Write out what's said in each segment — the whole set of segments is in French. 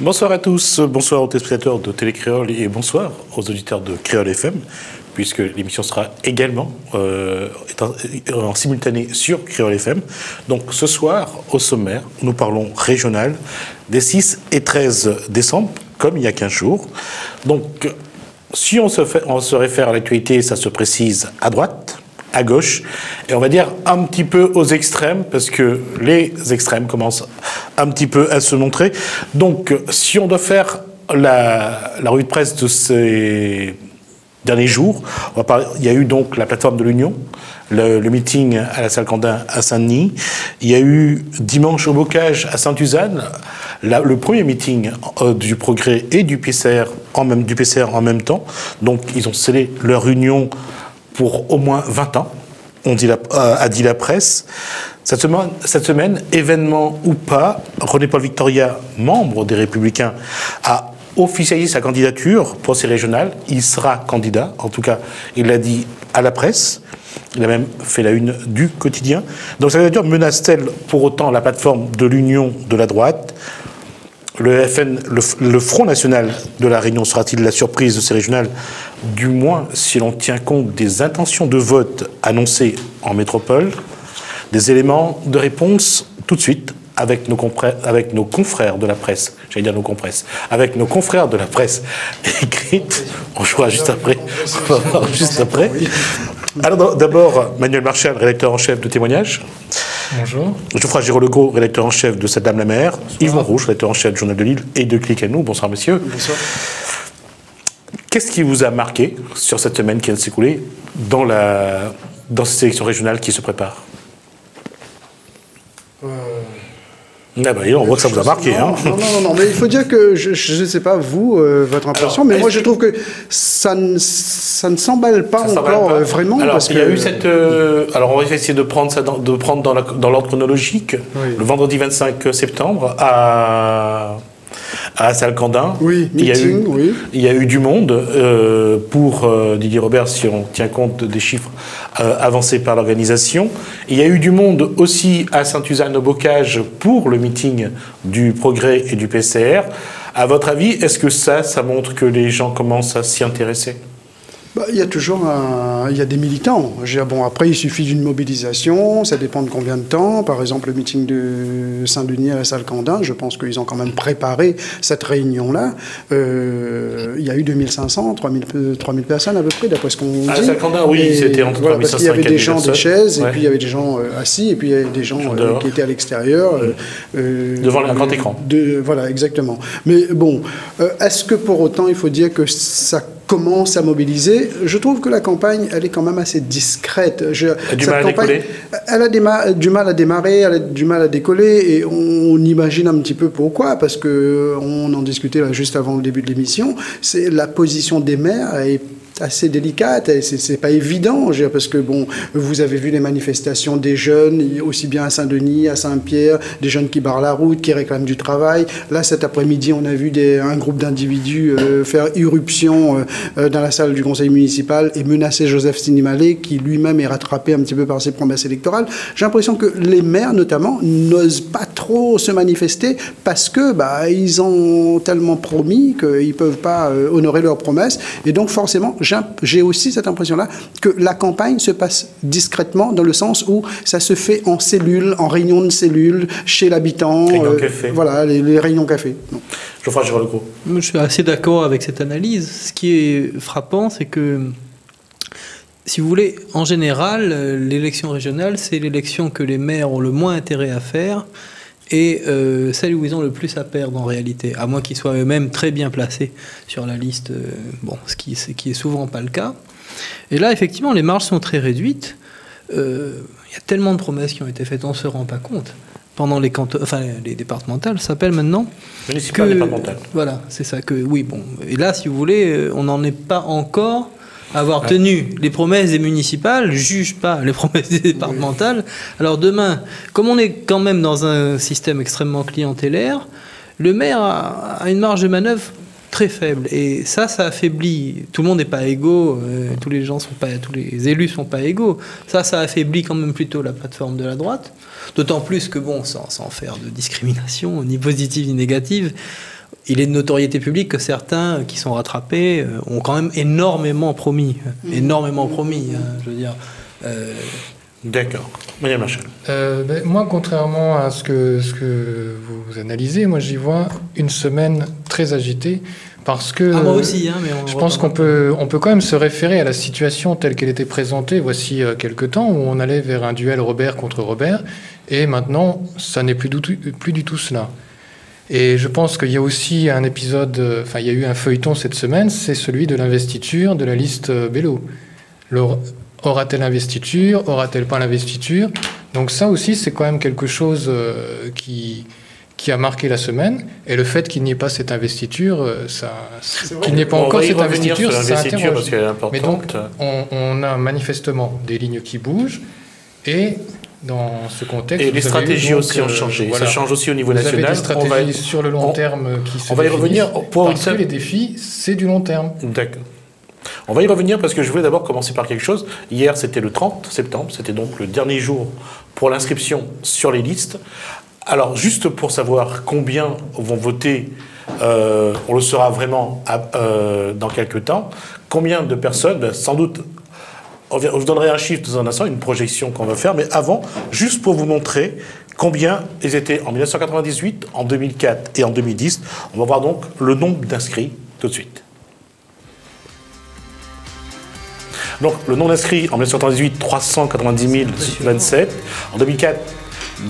Bonsoir à tous, bonsoir aux téléspectateurs de Télé Créole et bonsoir aux auditeurs de Créole FM, puisque l'émission sera également en simultané sur Créole FM. Donc ce soir, au sommaire, nous parlons régional des 6 et 13 décembre, comme il y a 15 jours. Donc si on se réfère à l'actualité, ça se précise à droite, à gauche, et on va dire un petit peu aux extrêmes, parce que les extrêmes commencent un petit peu à se montrer. Donc, si on doit faire la revue de presse de ces derniers jours, on va parler, il y a eu donc la plateforme de l'Union, le meeting à la salle Candin à Saint-Denis, il y a eu dimanche au Bocage à Sainte-Suzanne, le premier meeting du Progrès et du PCR en même temps. Donc, ils ont scellé leur union pour au moins 20 ans, a dit la presse. Cette semaine, événement ou pas, René-Paul Victoria, membre des Républicains, a officialisé sa candidature pour ces régionales. Il sera candidat, en tout cas, il l'a dit à la presse. Il a même fait la une du quotidien. Donc sa candidature menace-t-elle pour autant la plateforme de l'Union de la droite ? Le FN, le Front National de la Réunion sera-t-il la surprise de ces régionales, du moins si l'on tient compte des intentions de vote annoncées en métropole? Des éléments de réponse tout de suite avec nos confrères de la presse. J'allais dire nos compresses. Avec nos confrères de la presse écrite. On jouera juste après. On va voir juste après. Alors d'abord, Manuel Marchal, rédacteur en chef de Témoignages. Bonjour. Geoffroy Giraud-Legault, rédacteur en chef de Cette Dame la Mer. Yvon Rouge, rédacteur en chef du Journal de Lille et de Clic à nous. Bonsoir, messieurs. Bonsoir. Qu'est-ce qui vous a marqué sur cette semaine qui vient de s'écouler dans ces élections régionales qui se préparent? Ah bah, on voit que ça vous a marqué. Non, mais il faut dire que, je ne sais pas vous, votre impression, mais moi je trouve que ça ne s'emballe pas encore vraiment. Alors, parce il y a eu cette... alors, on va essayer de prendre ça dans l'ordre chronologique. Oui. Le vendredi 25 septembre, à la salle Candin. Oui, il y a eu du monde pour Didier Robert, si on tient compte des chiffres avancés par l'organisation. Il y a eu du monde aussi à Sainte-Suzanne au Bocage pour le meeting du Progrès et du PCR. À votre avis, est-ce que ça montre que les gens commencent à s'y intéresser ? Il y a toujours il y a des militants. Bon, après, il suffit d'une mobilisation, ça dépend de combien de temps. Par exemple, le meeting de Saint-Denis à la salle Candin, je pense qu'ils ont quand même préparé cette réunion-là. Il y a eu 2500, 3000 personnes à peu près, d'après ce qu'on dit. À la salle Candin, oui, c'était entre 3500 et 4000 parce qu'il y avait des gens, des chaises, ouais. Et puis il y avait des gens assis, et puis il y avait des gens qui étaient à l'extérieur. Devant un grand écran. Voilà, exactement. Mais bon, est-ce que pour autant, il faut dire que ça commence à mobiliser? Je trouve que la campagne, elle est quand même assez discrète. Elle a du mal à décoller. Elle a du mal à démarrer, elle a du mal à décoller, et on imagine un petit peu pourquoi, parce qu'on en discutait là juste avant le début de l'émission, c'est la position des maires est assez délicate, c'est pas évident, parce que bon, vous avez vu les manifestations des jeunes, aussi bien à Saint-Denis, à Saint-Pierre, des jeunes qui barrent la route, qui réclament du travail. Là, cet après-midi, on a vu un groupe d'individus faire irruption dans la salle du conseil municipal et menacer Joseph Sinimalé, qui lui-même est rattrapé un petit peu par ses promesses électorales. J'ai l'impression que les maires, notamment, n'osent pas trop se manifester parce que ils ont tellement promis qu'ils peuvent pas honorer leurs promesses, et donc forcément, j'ai aussi cette impression-là que la campagne se passe discrètement, dans le sens où ça se fait en cellule, en réunion de cellules, chez l'habitant. Réunion café. Voilà, les réunions café. Geoffroy Giraud-Legault. Je suis assez d'accord avec cette analyse. Ce qui est frappant, c'est que, si vous voulez, en général, l'élection régionale, c'est l'élection que les maires ont le moins intérêt à faire, et celle où ils ont le plus à perdre en réalité, à moins qu'ils soient eux-mêmes très bien placés sur la liste, ce qui est souvent pas le cas. Et là, effectivement, les marges sont très réduites. Il y a tellement de promesses qui ont été faites, on ne se rend pas compte. Pendant les départementales, ça s'appelle maintenant. Municipales départementales. Voilà, c'est ça que... Oui, bon. Et là, si vous voulez, on n'en est pas encore... avoir tenu les promesses des municipales, juge pas les promesses des départementales. Alors demain, comme on est quand même dans un système extrêmement clientélaire, le maire a une marge de manœuvre très faible. Et ça affaiblit. Tout le monde n'est pas égaux, tous les élus sont pas égaux. Ça affaiblit quand même plutôt la plateforme de la droite. D'autant plus que, bon, sans faire de discrimination, ni positive ni négative, il est de notoriété publique que certains qui sont rattrapés ont quand même énormément promis. Énormément promis, je veux dire. D'accord. Madame Marchal. Moi, contrairement à ce que vous analysez, moi j'y vois une semaine très agitée. Parce que moi aussi, mais je pense qu'on peut quand même se référer à la situation telle qu'elle était présentée voici quelques temps, où on allait vers un duel Robert contre Robert, et maintenant, ça n'est plus du tout cela. Et je pense qu'il y a aussi un épisode, il y a eu un feuilleton cette semaine, c'est celui de l'investiture de la liste Bello. Aura-t-elle l'investiture? Aura-t-elle pas l'investiture? Donc ça aussi, c'est quand même quelque chose qui a marqué la semaine, et le fait qu'il n'y ait pas cette investiture, qu'il n'y ait pas encore cette investiture, ça interroge. Parce qu'elle est importante. Mais donc, on a manifestement des lignes qui bougent, et dans ce contexte... Et les stratégies aussi ont changé. Voilà. Ça change aussi au niveau national. Vous avez des stratégies sur le long terme qui se On va y revenir. Parce que les défis, c'est du long terme. D'accord. On va y revenir parce que je voulais d'abord commencer par quelque chose. Hier, c'était le 30 septembre, c'était donc le dernier jour pour l'inscription sur les listes. Alors, juste pour savoir combien vont voter, on le saura vraiment dans quelques temps. Combien de personnes, sans doute, je vous donnerai un chiffre dans un instant, une projection qu'on va faire, mais avant, juste pour vous montrer combien ils étaient en 1998, en 2004 et en 2010. On va voir donc le nombre d'inscrits tout de suite. Donc, le nombre d'inscrits en 1998, 390 027. En 2004,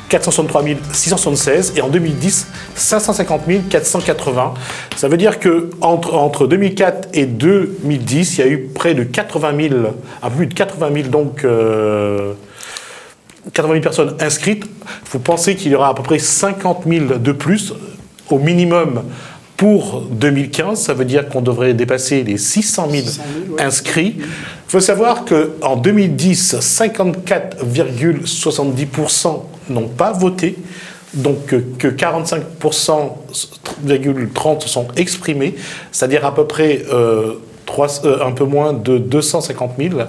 463 676 et en 2010, 550 480. Ça veut dire que entre 2004 et 2010, il y a eu près de 80 000, un peu plus de 80 000 donc 80 000 personnes inscrites. Il faut penser qu'il y aura à peu près 50 000 de plus au minimum pour 2015. Ça veut dire qu'on devrait dépasser les 600 000 inscrits. Il faut savoir qu'en 2010, 54,70% n'ont pas voté, donc que 45,30% sont exprimés, c'est-à-dire à peu près un peu moins de 250 000,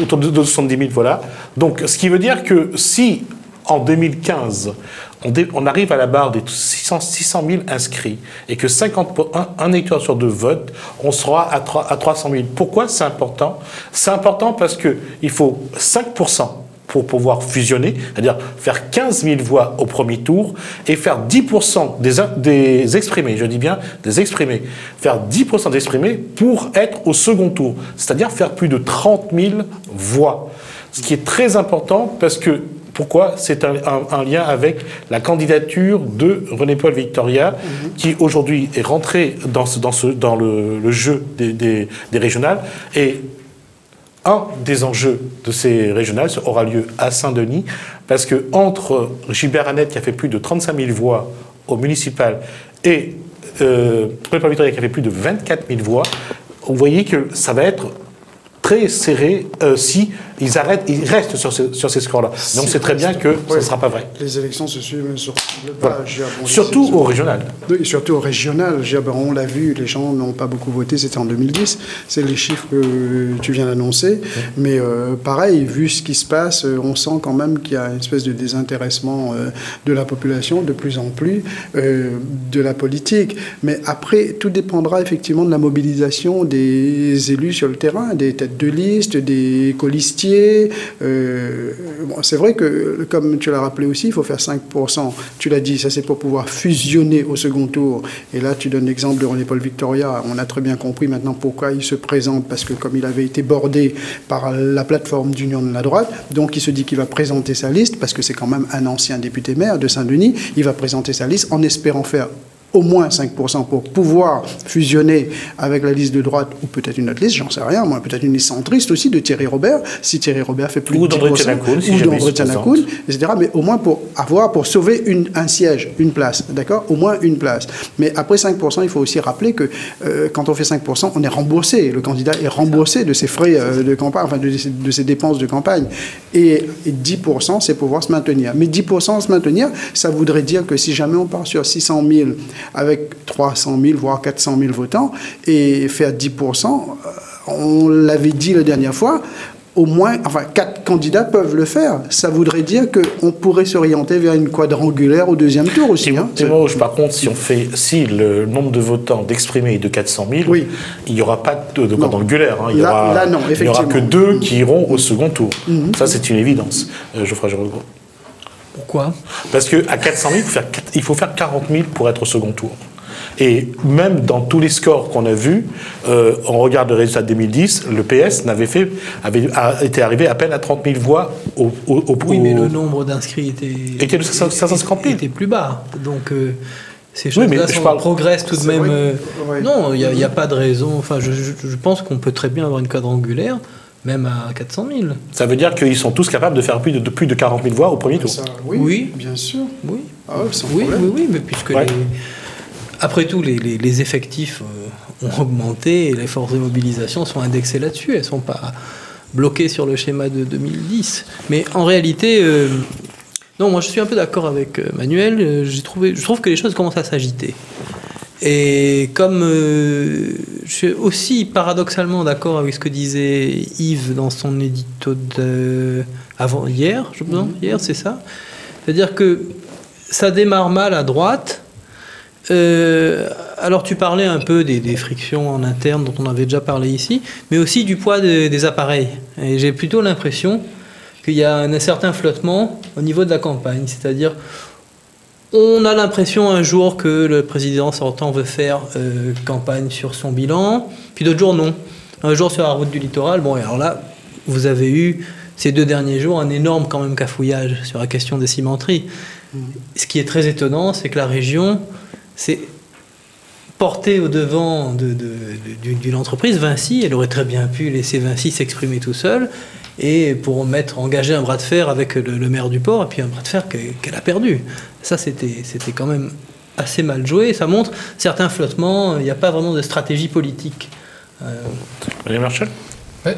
autour de 270 000, voilà. Donc, ce qui veut dire que si, en 2015, on arrive à la barre des 600 000 inscrits et que 1 électeur sur 2 vote, on sera à 300 000. Pourquoi c'est important? C'est important parce qu'il faut 5% pour pouvoir fusionner, c'est-à-dire faire 15 000 voix au premier tour et faire 10% des exprimés, je dis bien des exprimés, faire 10% des exprimés pour être au second tour, c'est-à-dire faire plus de 30 000 voix. Ce qui est très important parce que pourquoi? C'est un lien avec la candidature de René-Paul Victoria, qui aujourd'hui est rentré dans le jeu des régionales. Et un des enjeux de ces régionales aura lieu à Saint-Denis, parce que entre Gilbert Annette, qui a fait plus de 35 000 voix au municipal, et René-Paul Victoria, qui a fait plus de 24 000 voix, vous voyez que ça va être très serré si ils restent sur ces scores-là. Mais on sait très bien que ça ne sera pas vrai. Les élections se suivent sur le voilà. Surtout au régional. Oui, surtout au régional. On l'a vu, les gens n'ont pas beaucoup voté, c'était en 2010. C'est les chiffres que tu viens d'annoncer. Mais pareil, vu ce qui se passe, on sent quand même qu'il y a une espèce de désintéressement de la population, de plus en plus, de la politique. Mais après, tout dépendra effectivement de la mobilisation des élus sur le terrain, des têtes de liste, des colistiers. C'est vrai que, comme tu l'as rappelé aussi, il faut faire 5%. Tu l'as dit, ça c'est pour pouvoir fusionner au second tour. Et là, tu donnes l'exemple de René-Paul Victoria. On a très bien compris maintenant pourquoi il se présente, parce que comme il avait été bordé par la plateforme d'union de la droite, donc il se dit qu'il va présenter sa liste, parce que c'est quand même un ancien député maire de Saint-Denis, il va présenter sa liste en espérant faire au moins 5% pour pouvoir fusionner avec la liste de droite ou peut-être une autre liste, j'en sais rien, moi, peut-être une liste centriste aussi de Thierry Robert, si Thierry Robert fait plus de 10%, ou d'André Tchanakoun, etc., mais au moins pour sauver un siège, une place, d'accord, au moins une place. Mais après 5%, il faut aussi rappeler que quand on fait 5%, on est remboursé, le candidat est remboursé de ses frais de campagne, enfin de ses dépenses de campagne, et 10%, c'est pouvoir se maintenir. Mais 10% se maintenir, ça voudrait dire que si jamais on part sur 600 000 avec 300 000, voire 400 000 votants, et faire 10%, on l'avait dit la dernière fois, au moins, enfin 4 candidats peuvent le faire. Ça voudrait dire qu'on pourrait s'orienter vers une quadrangulaire au deuxième tour aussi. Hein. Par contre, si le nombre de votants d'exprimés est de 400 000, oui. Il n'y aura pas de quadrangulaire. Hein. Il n'y aura que 2 qui iront au second tour. Ça, c'est une évidence. Geoffroy Georges. Pourquoi ? Parce qu'à 400 000, il faut faire 40 000 pour être au second tour. Et même dans tous les scores qu'on a vus, on regarde le résultat de 2010, le PS a été arrivé à peine à 30 000 voix Oui, mais le nombre d'inscrits était de 550 000. Était plus bas. Donc, ces choses-là progressent tout de même. Non, il n'y a pas de raison. Enfin, je pense qu'on peut très bien avoir une quadrangulaire, même à 400 000. Ça veut dire qu'ils sont tous capables de faire plus de 40 000 voix au premier tour. Oui, bien sûr. Oui, sans problème. oui, mais puisque après tout, les effectifs ont augmenté et les forces de mobilisation sont indexées là-dessus. Elles ne sont pas bloquées sur le schéma de 2010. Mais en réalité, non, moi je suis un peu d'accord avec Manuel. Je trouve que les choses commencent à s'agiter. Et comme je suis aussi paradoxalement d'accord avec ce que disait Yves dans son édito hier, hier, c'est ça. C'est-à-dire que ça démarre mal à droite. Alors tu parlais un peu des frictions en interne dont on avait déjà parlé ici, mais aussi du poids des appareils. Et j'ai plutôt l'impression qu'il y a un certain flottement au niveau de la campagne. C'est-à-dire, on a l'impression un jour que le président sortant veut faire campagne sur son bilan, puis d'autres jours non. Un jour sur la route du littoral. Bon, et alors là, vous avez eu ces 2 derniers jours un énorme quand même cafouillage sur la question des cimenteries. Ce qui est très étonnant, c'est que la région s'est portée au devant d'une entreprise, Vinci. Elle aurait très bien pu laisser Vinci s'exprimer tout seul et pour engager un bras de fer avec le maire du port, et puis un bras de fer qu'elle a perdu. Ça, c'était quand même assez mal joué. Ça montre certains flottements. Il n'y a pas vraiment de stratégie politique. Allez, Marshall.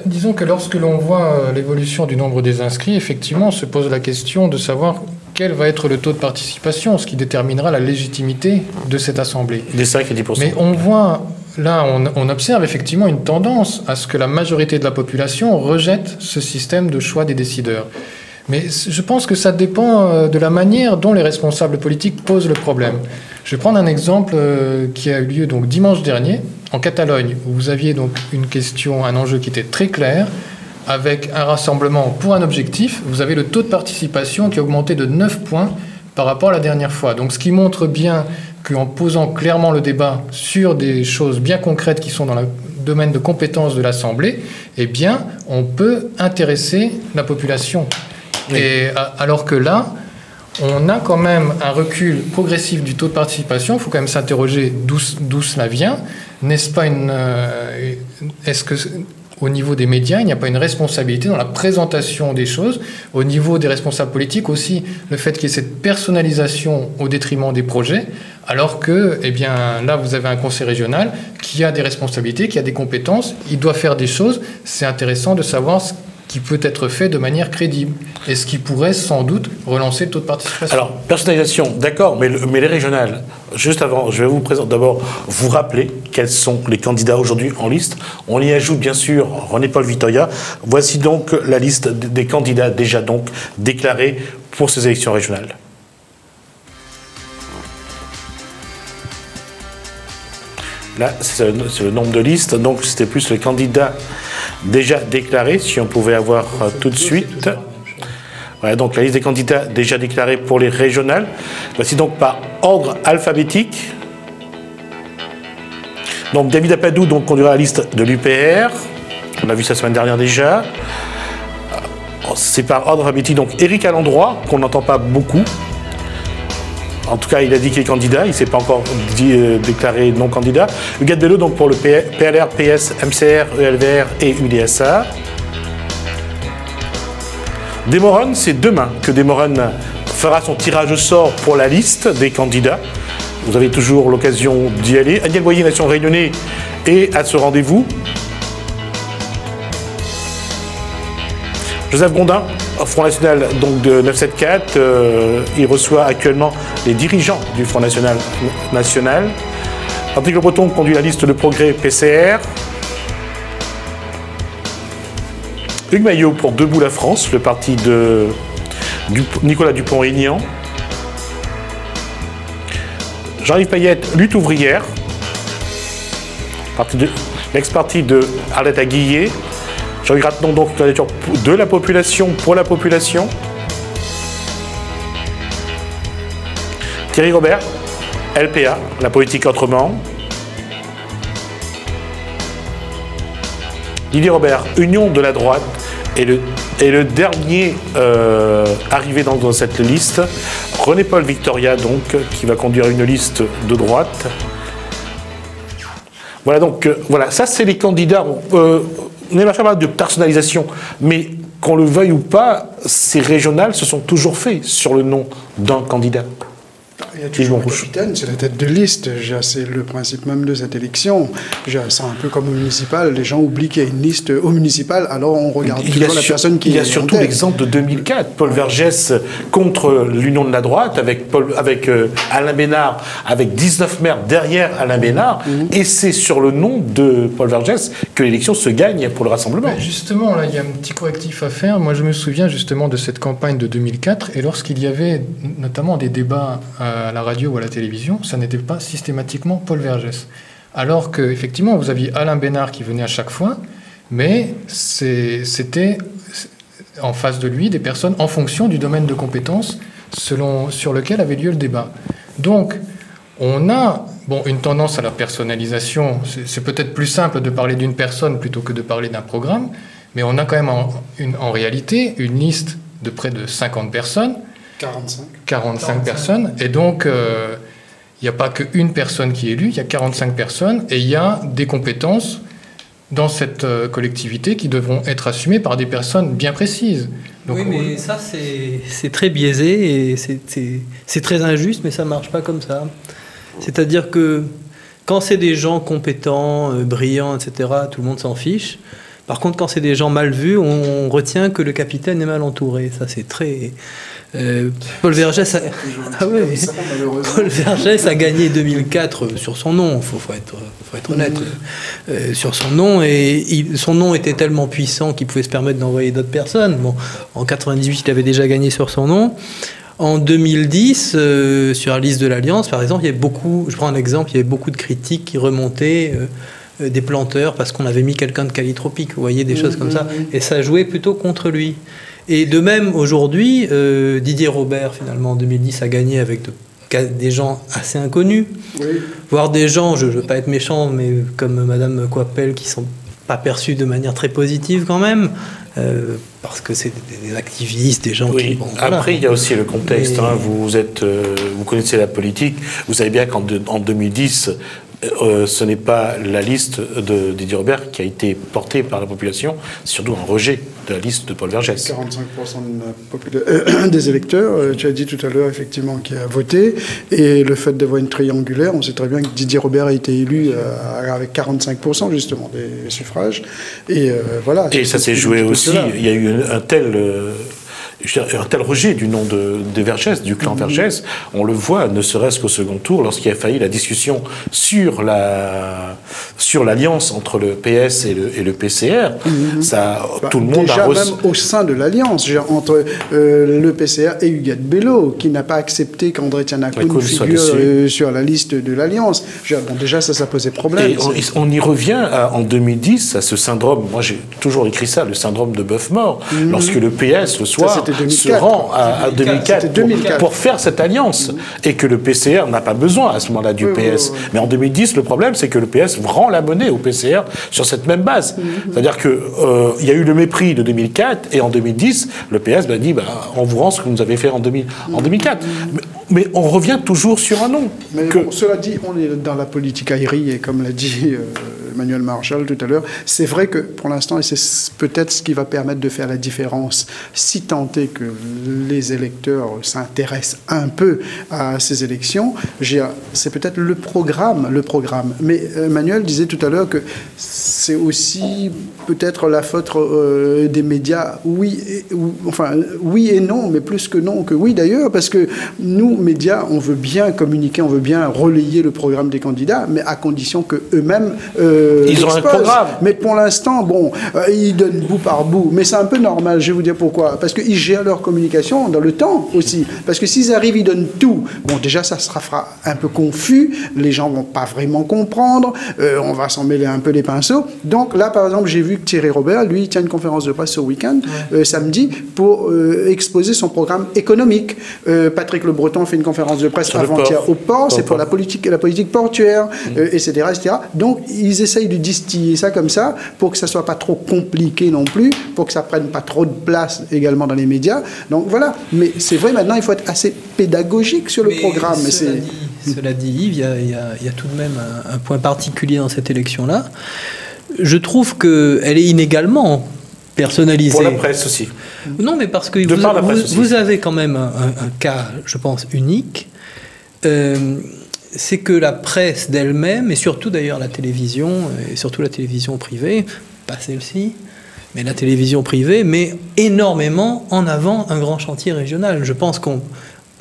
Disons que lorsque l'on voit l'évolution du nombre des inscrits, effectivement, on se pose la question de savoir quel va être le taux de participation, ce qui déterminera la légitimité de cette assemblée. Des 5 et 10%. Mais on voit, là, on observe effectivement une tendance à ce que la majorité de la population rejette ce système de choix des décideurs. Mais je pense que ça dépend de la manière dont les responsables politiques posent le problème. Je vais prendre un exemple qui a eu lieu donc dimanche dernier en Catalogne, où vous aviez donc une question, un enjeu qui était très clair, avec un rassemblement pour un objectif. Vous avez le taux de participation qui a augmenté de 9 points par rapport à la dernière fois. Donc ce qui montre bien qu'en posant clairement le débat sur des choses bien concrètes qui sont dans le domaine de compétences de l'Assemblée, eh bien, on peut intéresser la population. Oui. Et alors que là, on a quand même un recul progressif du taux de participation. Il faut quand même s'interroger d'où cela vient. N'est-ce pas est-ce que au niveau des médias, il n'y a pas une responsabilité dans la présentation des choses, au niveau des responsables politiques aussi, le fait qu'il y ait cette personnalisation au détriment des projets, alors que, eh bien, là, vous avez un conseil régional qui a des responsabilités, qui a des compétences, il doit faire des choses. C'est intéressant de savoir ce qui peut être fait de manière crédible et ce qui pourrait sans doute relancer le taux de participation. Alors, personnalisation, d'accord, mais les régionales, juste avant, je vais vous présenter d'abord, vous rappeler quels sont les candidats aujourd'hui en liste. On y ajoute bien sûr René-Paul Vitoria. Voici donc la liste des candidats déjà donc déclarés pour ces élections régionales. Là, c'est le nombre de listes, donc c'était plus les candidats déjà déclarés, si on pouvait avoir tout de suite. Voilà, donc la liste des candidats déjà déclarés pour les régionales. Voici donc par ordre alphabétique. Donc David Apadou donc, conduira la liste de l'UPR. On l'a vu ça la semaine dernière déjà. C'est par ordre alphabétique, donc Éric Alendroit, qu'on n'entend pas beaucoup. En tout cas, il a dit qu'il est candidat, il ne s'est pas encore déclaré non candidat. Huguette Bello, donc pour le PLR, PS, MCR, ELVR et UDSA. Desmoronnes, c'est demain que Desmoronnes fera son tirage au sort pour la liste des candidats. Vous avez toujours l'occasion d'y aller. Agnès Boyer, Nation Réunionnais, est à ce rendez-vous. Joseph Gondin, Front National donc de 974, il reçoit actuellement les dirigeants du Front National. Patrick Le Breton conduit la liste de progrès PCR. Hugues Maillot pour Debout la France, le parti de Nicolas Dupont-Aignan. Jean-Yves Payette, Lutte ouvrière, l'ex-parti de Arlette Aguillet. Jean-Yves Grattenon, donc, candidature de la population pour la population. Thierry Robert, LPA, la politique autrement. Didier Robert, Union de la droite, et le dernier arrivé dans cette liste, René-Paul Victoria, donc, qui va conduire une liste de droite. Voilà, donc, voilà, ça c'est les candidats. On n'est pas de personnalisation, mais qu'on le veuille ou pas, ces régionales se sont toujours faits sur le nom d'un candidat. Il y a toujours le capitaine, c'est la tête de liste. C'est le principe même de cette élection. C'est un peu comme au municipal. Les gens oublient qu'il y a une liste au municipal, alors on regarde toujours la personne qui est. Il y a surtout l'exemple de 2004, Paul Vergès contre l'Union de la droite, avec Alain Bénard, avec 19 maires derrière Alain Bénard, et c'est sur le nom de Paul Vergès que l'élection se gagne pour le Rassemblement. Mais justement, là, il y a un petit correctif à faire. Moi, je me souviens justement de cette campagne de 2004, et lorsqu'il y avait notamment des débats à la radio ou à la télévision, ça n'était pas systématiquement Paul Vergès. Alors qu'effectivement, vous aviez Alain Bénard qui venait à chaque fois, mais c'était en face de lui des personnes en fonction du domaine de compétences sur lequel avait lieu le débat. Donc, on a une tendance à la personnalisation. C'est peut-être plus simple de parler d'une personne plutôt que de parler d'un programme, mais on a quand même en réalité une liste de près de 50 personnes, 45 personnes, et donc il n'y a pas qu'une personne qui est élue, il y a 45 personnes, et il y a des compétences dans cette collectivité qui devront être assumées par des personnes bien précises. Donc, oui, mais ça c'est très biaisé, et c'est très injuste, mais ça ne marche pas comme ça. C'est-à-dire que quand c'est des gens compétents, brillants, etc., tout le monde s'en fiche. Par contre, quand c'est des gens mal vus, on retient que le capitaine est mal entouré. Ça, c'est très... Paul Vergès Paul Vergès a gagné 2004 sur son nom, il faut être honnête, sur son nom, et son nom était tellement puissant qu'il pouvait se permettre d'envoyer d'autres personnes. Bon, en 98, il avait déjà gagné sur son nom. En 2010, sur la liste de l'Alliance, par exemple, il y avait beaucoup, je prends un exemple, il y avait beaucoup de critiques qui remontaient des planteurs parce qu'on avait mis quelqu'un de qualitropique, vous voyez, des choses comme ça, et ça jouait plutôt contre lui. Et de même, aujourd'hui, Didier Robert, finalement, en 2010, a gagné avec des gens assez inconnus, voire des gens, je ne veux pas être méchant, mais comme Madame Coppel, qui ne sont pas perçus de manière très positive quand même, parce que c'est des activistes, des gens qui... Bon, après, voilà. Il y a aussi le contexte. Mais... vous connaissez la politique, vous savez bien qu'en 2010... ce n'est pas la liste de Didier Robert qui a été portée par la population, c'est surtout un rejet de la liste de Paul Vergès. 45% des électeurs, tu as dit tout à l'heure effectivement, qui a voté, et le fait d'avoir une triangulaire, on sait très bien que Didier Robert a été élu avec 45% justement des suffrages, et voilà. Et ça s'est joué aussi, il y a eu un tel rejet du nom de Vergès, du clan Vergès, on le voit, ne serait-ce qu'au second tour, lorsqu'il a failli la discussion sur l'alliance entre le PS et le PCR, tout le monde déjà même au sein de l'alliance, entre le PCR et Huguette Bello, qui n'a pas accepté qu'André Tianakoun figure sur la liste de l'alliance. Déjà, ça posait problème. Et on y revient en 2010 à ce syndrome, moi j'ai toujours écrit ça, le syndrome de bœuf mort, lorsque le PS, le soir, se rend à 2004 pour faire cette alliance, et que le PCR n'a pas besoin à ce moment-là du PS. Mais en 2010, le problème, c'est que le PS rend la monnaie au PCR sur cette même base. C'est-à-dire qu'il y a eu le mépris de 2004, et en 2010, le PS dit on vous rend ce que vous avez fait en 2004. Mais on revient toujours sur un nom. Mais bon, cela dit, on est dans la politique aérie, et comme l'a dit Emmanuel Marchal tout à l'heure, c'est vrai que pour l'instant, et c'est peut-être ce qui va permettre de faire la différence, si tant est que les électeurs s'intéressent un peu à ces élections, c'est peut-être le programme. Mais Emmanuel disait tout à l'heure que c'est aussi peut-être la faute des médias, oui et non, mais plus que non que oui d'ailleurs, parce que nous, on veut bien communiquer, on veut bien relayer le programme des candidats, mais à condition qu'eux-mêmes Ils ont un l'expose. programme. Mais pour l'instant, bon, ils donnent bout par bout. Mais c'est un peu normal, je vais vous dire pourquoi. Parce qu'ils gèrent leur communication dans le temps aussi. Parce que s'ils arrivent, ils donnent tout. Bon, déjà, ça sera un peu confus. Les gens vont pas vraiment comprendre. On va s'en mêler un peu les pinceaux. Donc là, par exemple, j'ai vu que Thierry Robert, lui, il tient une conférence de presse ce week-end, samedi, pour exposer son programme économique. Patrick Le Breton fait une conférence de presse avant-hier au port. C'est pour la politique portuaire, etc., etc. Donc, ils essayent de distiller ça comme ça pour que ça soit pas trop compliqué non plus, pour que ça prenne pas trop de place également dans les médias. Donc voilà. Mais c'est vrai, maintenant, il faut être assez pédagogique sur le programme. Cela dit, Yves, il y a tout de même un point particulier dans cette élection-là. Je trouve qu'elle est inégalement personnalisée. Pour la presse aussi. Non, mais parce que vous avez quand même un cas, je pense, unique. C'est que la presse d'elle-même, et surtout d'ailleurs la télévision, et surtout la télévision privée, pas celle-ci, mais la télévision privée, met énormément en avant un grand chantier régional. Je pense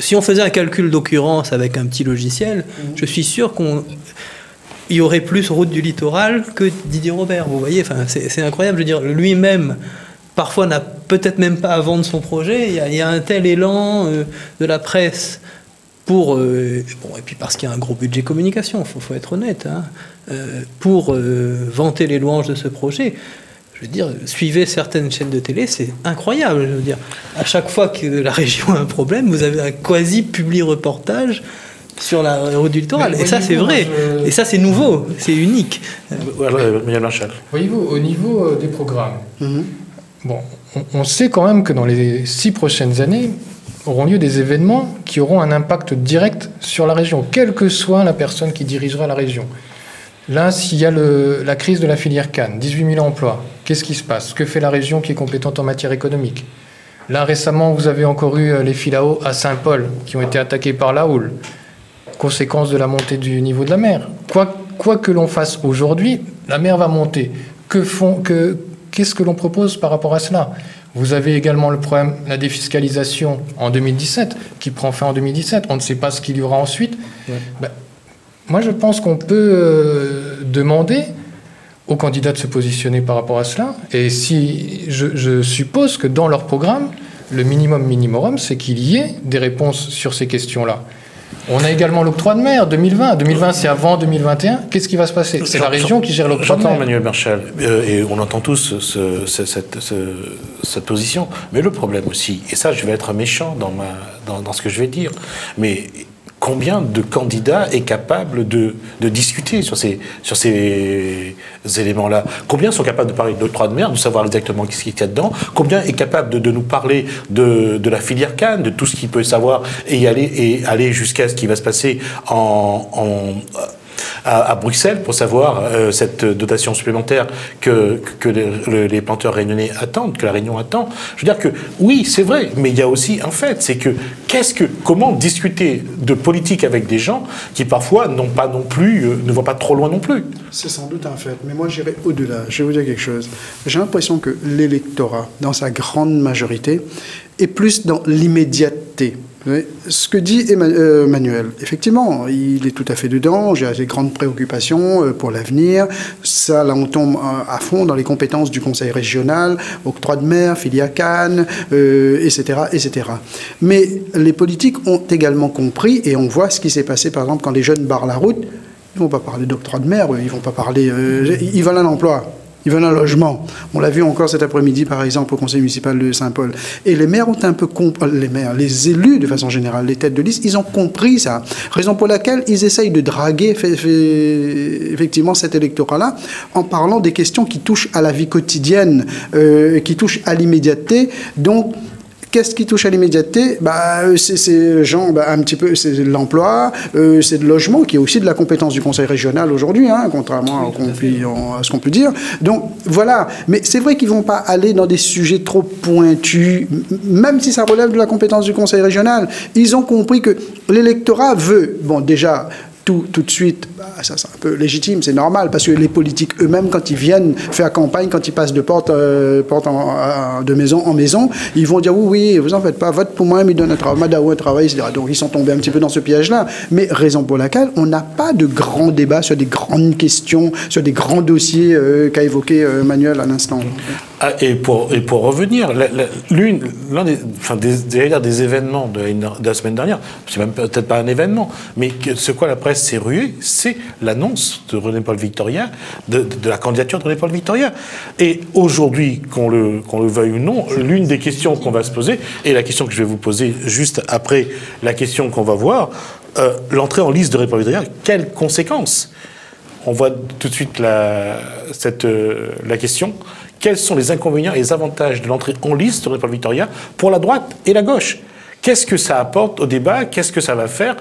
si on faisait un calcul d'occurrence avec un petit logiciel, je suis sûr qu'il y aurait plus Route du Littoral que Didier Robert, vous voyez, enfin, c'est incroyable, je veux dire, lui-même, parfois n'a peut-être même pas à vendre son projet, il y a un tel élan de la presse pour, et puis parce qu'il y a un gros budget communication, il faut être honnête, hein, pour vanter les louanges de ce projet. Je veux dire, suivez certaines chaînes de télé, c'est incroyable. Je veux dire, à chaque fois que la région a un problème, vous avez un quasi-publi-reportage sur la route du littoral. Et ça, c'est vrai. Et ça, c'est nouveau. C'est unique. Voyez-vous, au niveau des programmes, bon, on sait quand même que dans les 6 prochaines années, auront lieu des événements qui auront un impact direct sur la région, quelle que soit la personne qui dirigera la région. Là, s'il y a la crise de la filière canne, 18 000 emplois, qu'est-ce qui se passe? Que fait la région qui est compétente en matière économique? Là, récemment, vous avez encore eu les filao à Saint-Paul qui ont été attaqués par la houle, conséquence de la montée du niveau de la mer. Quoi que l'on fasse aujourd'hui, la mer va monter. Qu'est-ce que l'on propose par rapport à cela? Vous avez également le problème, la défiscalisation en 2017, qui prend fin en 2017. On ne sait pas ce qu'il y aura ensuite. Ouais. Moi, je pense qu'on peut demander aux candidats de se positionner par rapport à cela. Et si je suppose que dans leur programme, le minimum, c'est qu'il y ait des réponses sur ces questions-là. On a également l'octroi de mer 2020. 2020, c'est avant 2021. Qu'est-ce qui va se passer? C'est la région qui gère l'octroi de mer. J'entends Manuel Marchal, et on entend tous cette position. Mais le problème aussi, et ça, je vais être méchant dans ce que je vais dire, mais combien de candidats est capable de discuter sur ces éléments-là? Combien sont capables de parler de l'octroi de mer, de savoir exactement ce qu'il y a dedans? Combien est capable de nous parler de la filière canne, de tout ce qu'il peut savoir et aller jusqu'à ce qui va se passer à Bruxelles pour savoir cette dotation supplémentaire que les planteurs réunionnais attendent, que la Réunion attend. Je veux dire que oui, c'est vrai, mais il y a aussi un fait, c'est que comment discuter de politique avec des gens qui parfois n'ont pas non plus, ne vont pas trop loin non plus. C'est sans doute un fait, mais moi j'irai au-delà. Je vais vous dire quelque chose. J'ai l'impression que l'électorat, dans sa grande majorité, est plus dans l'immédiateté. Ce que dit Emmanuel, effectivement, il est tout à fait dedans. J'ai des grandes préoccupations pour l'avenir. Ça, là, on tombe à fond dans les compétences du Conseil régional, octroi de mer, filière canne, etc., etc. Mais les politiques ont également compris, et on voit ce qui s'est passé, par exemple, quand les jeunes barrent la route. Ils ne vont pas parler d'octroi de mer, ils vont pas parler... ils veulent un emploi. Ils veulent un logement. On l'a vu encore cet après-midi, par exemple, au conseil municipal de Saint-Paul. Et les maires ont un peu compris, les élus de façon générale, les têtes de liste, ils ont compris ça. Raison pour laquelle ils essayent de draguer effectivement cet électorat-là en parlant des questions qui touchent à la vie quotidienne, qui touchent à l'immédiateté. Donc, qu'est-ce qui touche à l'immédiateté? Un petit peu, c'est l'emploi, c'est le logement, qui est aussi de la compétence du Conseil régional aujourd'hui, hein, contrairement à ce qu'on peut dire. Donc, voilà. Mais c'est vrai qu'ils ne vont pas aller dans des sujets trop pointus, même si ça relève de la compétence du Conseil régional. Ils ont compris que l'électorat veut, bon, déjà, tout de suite, ça c'est un peu légitime, c'est normal, parce que les politiques eux-mêmes, quand ils viennent faire campagne, quand ils passent de de maison en maison, ils vont dire oui, vous en faites pas, vote pour moi, mais donne un travail, etc. Donc ils sont tombés un petit peu dans ce piège-là. Mais raison pour laquelle on n'a pas de grands débats sur des grandes questions, sur des grands dossiers qu'a évoqué Manuel à l'instant. Et pour revenir, l'un des événements de la semaine dernière, c'est même peut-être pas un événement, mais ce quoi la presse s'est ruée, c'est l'annonce de René-Paul Victoria, de la candidature de René-Paul Victoria. Et aujourd'hui, qu'on le veuille ou non, l'une des questions qu'on va se poser, et la question que je vais vous poser juste après la question qu'on va voir, l'entrée en liste de René-Paul Victoria, quelles conséquences? On voit tout de suite la question. Quels sont les inconvénients et les avantages de l'entrée en liste de René-Paul Victoria pour la droite et la gauche? Qu'est-ce que ça apporte au débat? Qu'est-ce que ça va faire?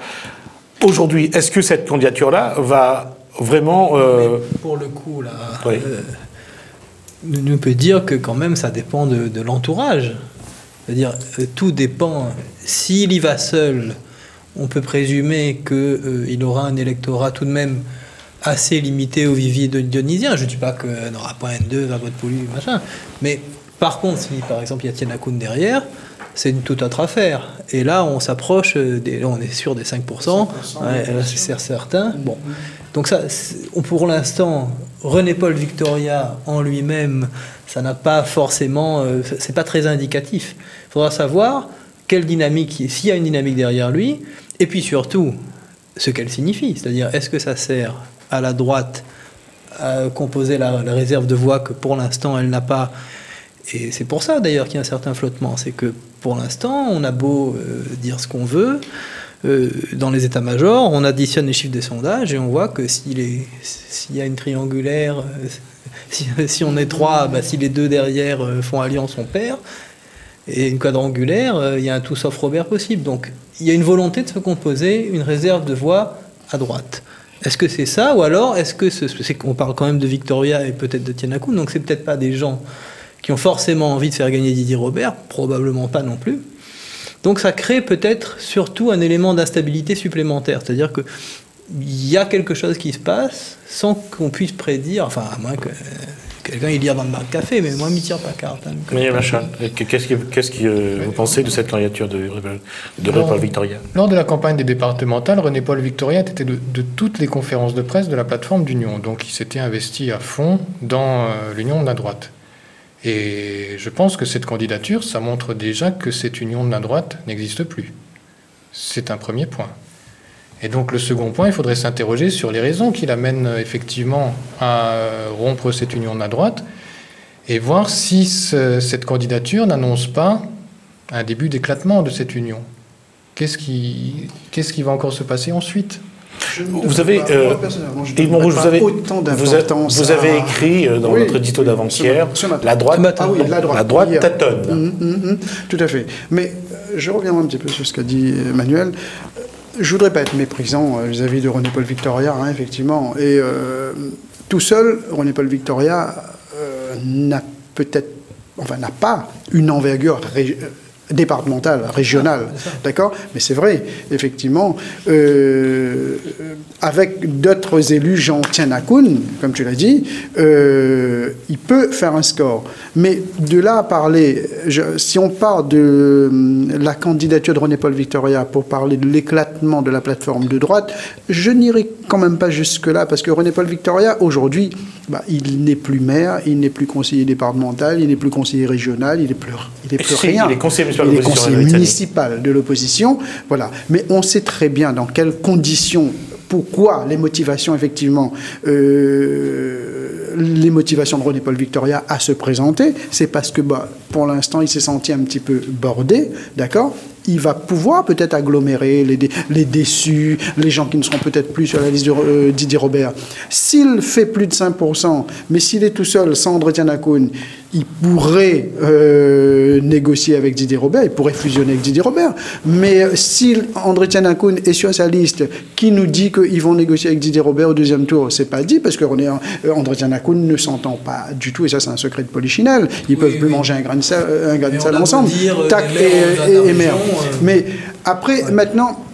Aujourd'hui, est-ce que cette candidature-là va vraiment... Pour le coup, là, oui. nous peut dire que quand même ça dépend de l'entourage. C'est-à-dire, tout dépend. S'il y va seul, on peut présumer qu'il aura un électorat tout de même assez limité au vivier dionysien. Je ne dis pas qu'il n'aura pas un 2, va voter pour lui, machin. Mais par contre, si par exemple il y a Tian Akoun derrière, c'est une toute autre affaire. Et là, on s'approche, on est sûr des 5%. 5%, c'est certain. Bon. Donc ça, pour l'instant, René-Paul Victoria en lui-même, ça n'a pas forcément... c'est pas très indicatif. Il faudra savoir quelle dynamique, s'il y a une dynamique derrière lui, et puis surtout, ce qu'elle signifie. C'est-à-dire, est-ce que ça sert à la droite à composer la réserve de voix que pour l'instant elle n'a pas. Et c'est pour ça d'ailleurs qu'il y a un certain flottement. C'est que pour l'instant, on a beau dire ce qu'on veut, dans les états-majors, on additionne les chiffres des sondages et on voit que s'il y a une triangulaire, si on est 3, si les 2 derrière font alliance, on perd. Et une quadrangulaire, il y a un tout sauf Robert possible. Donc il y a une volonté de se composer une réserve de voix à droite. Est-ce que c'est ça, ou alors est-ce que c'est qu'on parle quand même de Victoria et peut-être de Tian Akoun, donc c'est peut-être pas des gens qui ont forcément envie de faire gagner Didier Robert, probablement pas non plus. Donc ça crée peut-être surtout un élément d'instabilité supplémentaire, c'est-à-dire que il y a quelque chose qui se passe sans qu'on puisse prédire, enfin à moins que quelqu'un il lire dans le bar de café, mais moi, je ne m'y tire pas carte. Mais Machal, qu'est-ce que vous pensez de cette candidature de René-Paul Victoria? Lors de la campagne des départementales, René-Paul Victoria était de toutes les conférences de presse de la plateforme d'Union. Donc il s'était investi à fond dans l'Union de la droite. Et je pense que cette candidature, ça montre déjà que cette Union de la droite n'existe plus. C'est un premier point. Et donc le second point, il faudrait s'interroger sur les raisons qui l'amènent effectivement à rompre cette union de la droite et voir si cette candidature n'annonce pas un début d'éclatement de cette union. Qu'est-ce qui va encore se passer ensuite? Vous avez, Yves Rouge, vous avez écrit dans votre édito d'avant-hier, la droite tâtonne. Tout à fait. Mais je reviendrai un petit peu sur ce qu'a dit Emmanuel. Je voudrais pas être méprisant vis-à-vis de René-Paul Victoria, effectivement. Et tout seul, René-Paul Victoria n'a pas une envergure départementale, régionale, d'accord? Mais c'est vrai, effectivement, avec d'autres élus, Jean Tian Akoun, comme tu l'as dit, il peut faire un score. Mais de là à parler, si on part de la candidature de René-Paul Victoria pour parler de l'éclatement de la plateforme de droite, je n'irai quand même pas jusque-là, parce que René-Paul Victoria, aujourd'hui, il n'est plus maire, il n'est plus conseiller départemental, il n'est plus conseiller régional, il n'est plus rien. Il est conseiller municipal de l'opposition, voilà. Mais on sait très bien dans quelles conditions, pourquoi les motivations, effectivement, les motivations de René-Paul Victoria à se présenter, c'est parce que, pour l'instant, il s'est senti un petit peu bordé, d'accord? Il va pouvoir peut-être agglomérer les déçus, les gens qui ne seront peut-être plus sur la liste de Didier Robert. S'il fait plus de 5%, mais s'il est tout seul, sans André Tian Akoun, il pourrait négocier avec Didier Robert, il pourrait fusionner avec Didier Robert. Mais si André Tian Akoun est sur sa liste, qui nous dit qu'ils vont négocier avec Didier Robert au deuxième tour? C'est pas dit, parce que André Tian Akoun ne s'entend pas du tout, et ça c'est un secret de polichinelle. Ils peuvent plus manger un grain de sel ensemble. Tac et maire. Mais après, maintenant...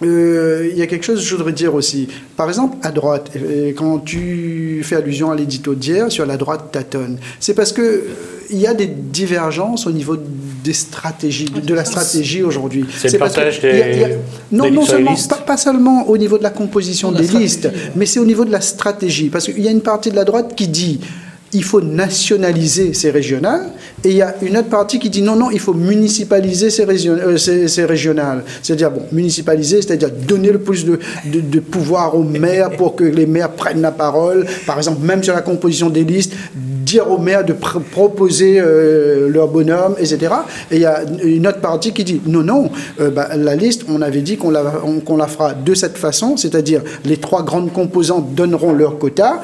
il y a quelque chose que je voudrais dire aussi. Par exemple, à droite, quand tu fais allusion à l'édito d'hier sur la droite tâtonne, c'est parce que il y a des divergences au niveau des stratégies, de la stratégie aujourd'hui. C'est le partage des pas seulement au niveau de la composition des listes, mais c'est au niveau de la stratégie. Parce qu'il y a une partie de la droite qui dit il faut nationaliser ces régionales, et il y a une autre partie qui dit non, il faut municipaliser ces régionales. C'est-à-dire, municipaliser, c'est-à-dire donner le plus de pouvoir aux maires pour que les maires prennent la parole, par exemple, même sur la composition des listes, dire aux maires de proposer leur bonhomme, etc. Et il y a une autre partie qui dit non, la liste, on avait dit qu'on la fera de cette façon, c'est-à-dire les 3 grandes composantes donneront leur quota,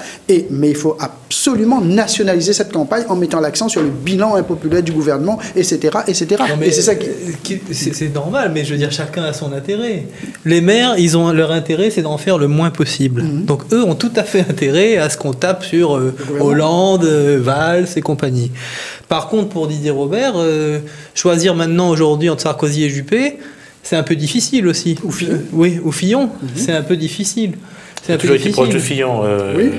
mais il faut absolument nationaliser cette campagne en mettant l'accent sur le bilan impopulaire du gouvernement, etc. Non, mais et c'est ça c'est normal, mais je veux dire, chacun a son intérêt. Les maires, leur intérêt, c'est d'en faire le moins possible. Donc eux ont tout à fait intérêt à ce qu'on tape sur Hollande, Valls et compagnie. Par contre, pour Didier Robert, choisir maintenant, aujourd'hui, entre Sarkozy et Juppé, c'est un peu difficile aussi. Ou Fillon. Ou Fillon, c'est un peu difficile. C'est toujours été proche de Fillon. Oui.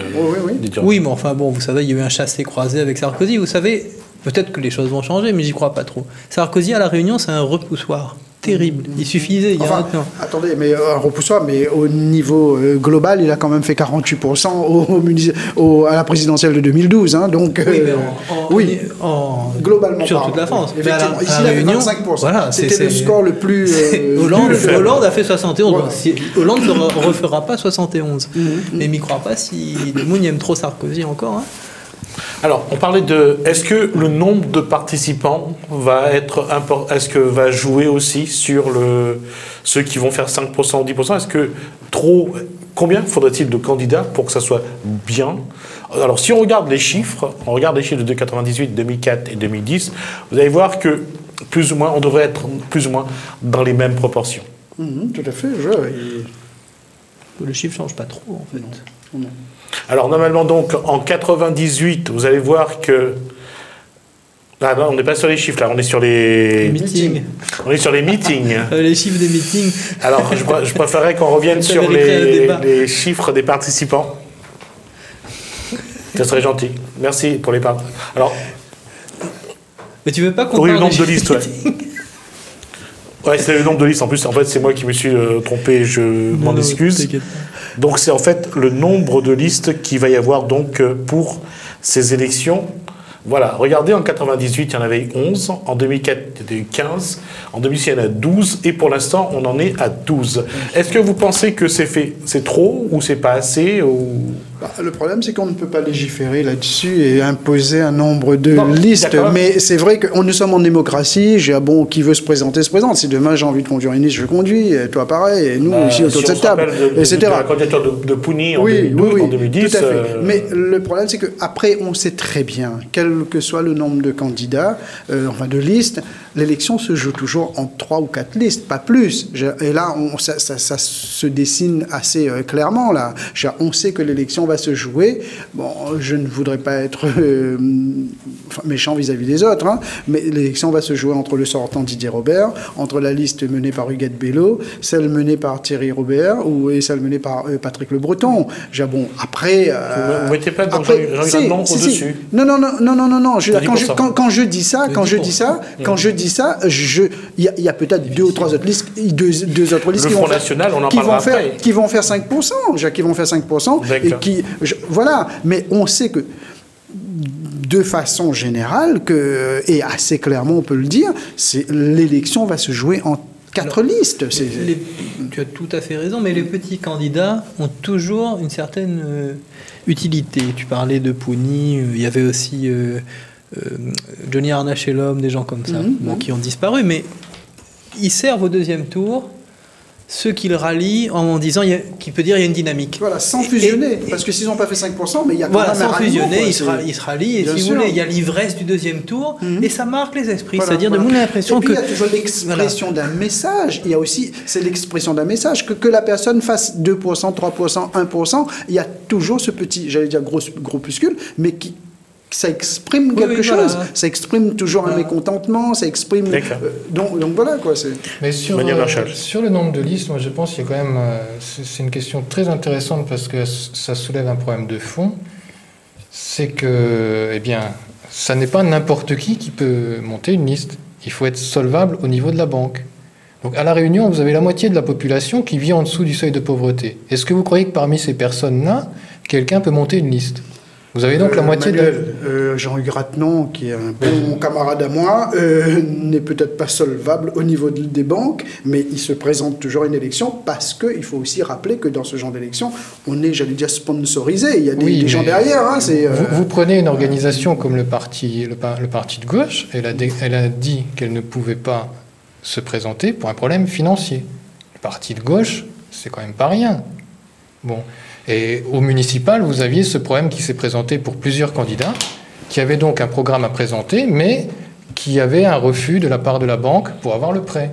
Oui, mais enfin bon, vous savez, il y a eu un chassé-croisé avec Sarkozy. Vous savez, peut-être que les choses vont changer, mais j'y crois pas trop. Sarkozy à La Réunion, c'est un repoussoir terrible. Il suffisait, il y a un an. Attendez, mais un repoussoir, mais au niveau global, il a quand même fait 48% à la présidentielle de 2012. Hein, donc, oui, mais globalement. Sur toute la France. Effectivement. Mais ici, il a fait 25%. Voilà, c'était le score le plus. Hollande a fait 71. Voilà. Hollande ne refera pas 71. Mais m'y croit pas si le monde aime trop Sarkozy encore. Hein. Alors, on parlait de... Est-ce que le nombre de participants va être important? Est-ce que va jouer aussi sur ceux qui vont faire 5% ou 10%? Est-ce que combien faudrait-il de candidats pour que ça soit bien? Alors, si on regarde les chiffres de 98, 2004 et 2010, vous allez voir que plus ou moins, on devrait être plus ou moins dans les mêmes proportions. Tout à fait. Le chiffre ne change pas trop, en fait. Non. Alors, normalement, donc, en 98, vous allez voir que... Là, on n'est pas sur les chiffres, là, on est sur les meetings. On est sur les meetings. Les chiffres des meetings. Alors, je préférerais qu'on revienne sur les chiffres des participants. Ça serait gentil. Merci pour les participants. Alors... Mais tu veux pas qu'on parle le nombre de listes, ouais, c'est le nombre de listes. En plus, c'est moi qui me suis trompé, je m'en excuse. Donc, c'est en fait le nombre de listes qu'il va y avoir donc pour ces élections. Voilà, regardez, en 98, il y en avait 11, en 2004, il y en a eu 15, en 2006, il y en a 12, et pour l'instant, on en est à 12. Est-ce que vous pensez que c'est trop, ou c'est pas assez, ou... Le problème, c'est qu'on ne peut pas légiférer là-dessus et imposer un nombre de listes. Mais c'est vrai que nous sommes en démocratie. Qui veut se présenter, se présente. Si demain j'ai envie de conduire une liste, je conduis. Et toi, pareil. Et nous, ici, autour de cette table, etc. La candidature de Pouni en 2012, en 2010. Tout à fait. Mais le problème, c'est qu'après, on sait très bien, quel que soit le nombre de candidats, de listes, l'élection se joue toujours en 3 ou 4 listes, pas plus. Et là, ça se dessine assez clairement. Là. On sait que l'élection va se jouer. Bon, je ne voudrais pas être méchant vis-à-vis des autres, hein, mais l'élection va se jouer entre le sortant Didier Robert, entre la liste menée par Huguette Bello, celle menée par Thierry Robert et celle menée par Patrick Le Breton. Après... vous ne mettez pas Jean-Yves Landon au-dessus? Non. Quand je dis ça, il y a peut-être 2 ou 3 autres listes, deux autres listes qui vont faire 5%, qui vont faire 5%, et voilà. Mais on sait que de façon générale, et assez clairement on peut le dire, l'élection va se jouer en 4 listes. Tu as tout à fait raison, mais les petits candidats ont toujours une certaine utilité. Tu parlais de Pouni, il y avait aussi Johnny Arnachelom, des gens comme ça, qui ont disparu, mais ils servent au deuxième tour ceux qui le rallient en disant qu'il peut dire il y a une dynamique. Voilà, sans fusionner, parce que s'ils n'ont pas fait 5%, mais il y a quand même un sans ralliement. Fusionner, ils se rallient, et si vous voulez, il y a l'ivresse du deuxième tour, et ça marque les esprits, c'est-à-dire de mon l'impression que... il y a toujours l'expression d'un message, il y a aussi, c'est l'expression d'un message, que la personne fasse 2%, 3%, 1%, il y a toujours ce petit, j'allais dire groupuscule, mais ça exprime quelque chose. Voilà. Ça exprime toujours un mécontentement, ça exprime... donc voilà, quoi. Mais sur le nombre de listes, moi je pense qu'il y a quand même... c'est une question très intéressante parce que ça soulève un problème de fond. C'est que, ça n'est pas n'importe qui peut monter une liste. Il faut être solvable au niveau de la banque. Donc à La Réunion, vous avez la moitié de la population qui vit en dessous du seuil de pauvreté. Est-ce que vous croyez que parmi ces personnes-là, quelqu'un peut monter une liste ? Vous avez donc la moitié de... Jean-Hugues Ratenon, qui est un bon camarade à moi, n'est peut-être pas solvable au niveau des banques, mais il se présente toujours à une élection parce qu'il faut aussi rappeler que dans ce genre d'élection, on est, j'allais dire, sponsorisé. Il y a des gens derrière. Hein, vous prenez une organisation comme le parti de gauche, elle a dit qu'elle ne pouvait pas se présenter pour un problème financier. Le parti de gauche, c'est quand même pas rien. Bon... Et au municipal, vous aviez ce problème qui s'est présenté pour plusieurs candidats, qui avaient donc un programme à présenter, mais qui avaient un refus de la part de la banque pour avoir le prêt.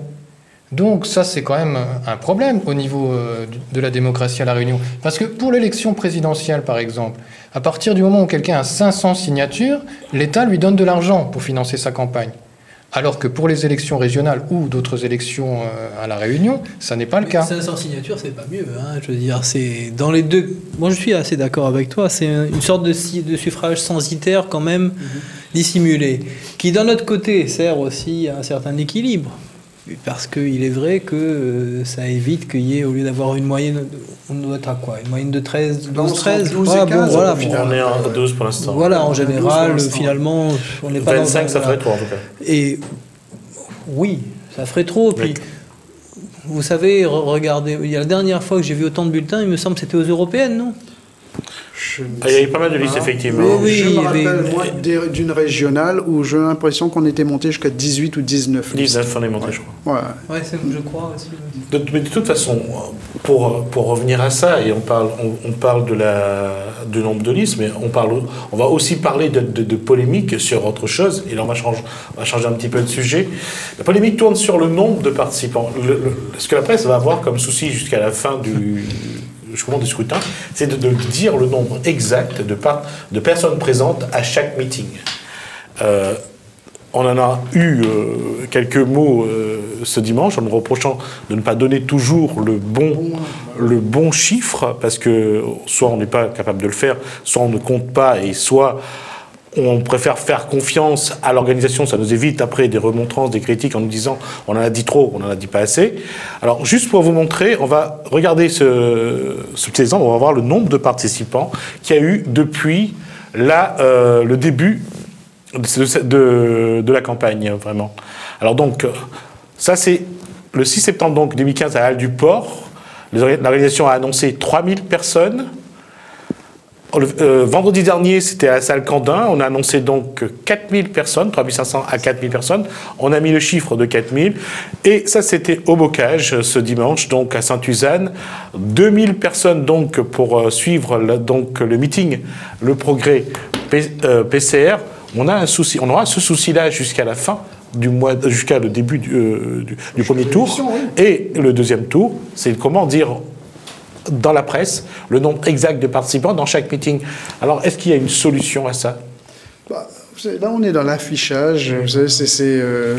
Donc ça, c'est quand même un problème au niveau de la démocratie à La Réunion. Parce que pour l'élection présidentielle, par exemple, à partir du moment où quelqu'un a 500 signatures, l'État lui donne de l'argent pour financer sa campagne. Alors que pour les élections régionales ou d'autres élections à La Réunion, ça n'est pas le cas. 500 signatures, c'est pas mieux. Hein, je veux dire, c'est dans les deux. Moi, je suis assez d'accord avec toi. C'est une sorte de suffrage censitaire quand même dissimulé, qui d'un autre côté sert aussi à un certain équilibre. Parce qu'il est vrai que ça évite qu'il y ait, au lieu d'avoir une moyenne, on doit être à quoi ? Une moyenne de 13, 12, 13 12 et 15, on est à 12 pour l'instant. Voilà, en général, finalement, on n'est pas 25, dans ça ferait trop en tout cas. Et oui, ça ferait trop. Puis, vous savez, regardez, il y a la dernière fois que j'ai vu autant de bulletins, il me semble que c'était aux européennes, non ? Il y a eu pas mal de listes, effectivement. Oui, je me rappelle, moi, d'une régionale où j'ai l'impression qu'on était monté jusqu'à 18 ou 19. 19, on est monté, je crois. Ouais, je crois aussi. Mais de toute façon, pour revenir à ça, et on parle du nombre de listes, mais on va aussi parler de polémique sur autre chose, et là on va changer un petit peu de sujet. La polémique tourne sur le nombre de participants. Ce que la presse va avoir comme souci jusqu'à la fin du scrutin, c'est de dire le nombre exact de personnes présentes à chaque meeting. On en a eu quelques mots ce dimanche en nous reprochant de ne pas donner toujours le bon chiffre, parce que soit on n'est pas capable de le faire, soit on ne compte pas, et soit on préfère faire confiance à l'organisation, ça nous évite après des remontrances, des critiques en nous disant on en a dit trop, on en a dit pas assez. Alors juste pour vous montrer, on va regarder ce petit exemple, on va voir le nombre de participants qu'il y a eu depuis le début de la campagne, vraiment. Alors donc, ça c'est le 6 septembre donc, 2015 à la Halle du Port. L'organisation a annoncé 3000 personnes. Vendredi dernier, c'était à la salle Candin. On a annoncé donc 4000 personnes, 3500 à 4000 personnes. On a mis le chiffre de 4000. Et ça, c'était au Bocage ce dimanche, donc à Sainte-Suzanne. 2000 personnes donc pour suivre le meeting, le progrès PCR. On aura ce souci-là jusqu'à la fin du mois, jusqu'à le début du premier tour. Oui. Et le deuxième tour, c'est comment dire dans la presse le nombre exact de participants dans chaque meeting. Alors, est-ce qu'il y a une solution à ça ? Là, on est dans l'affichage.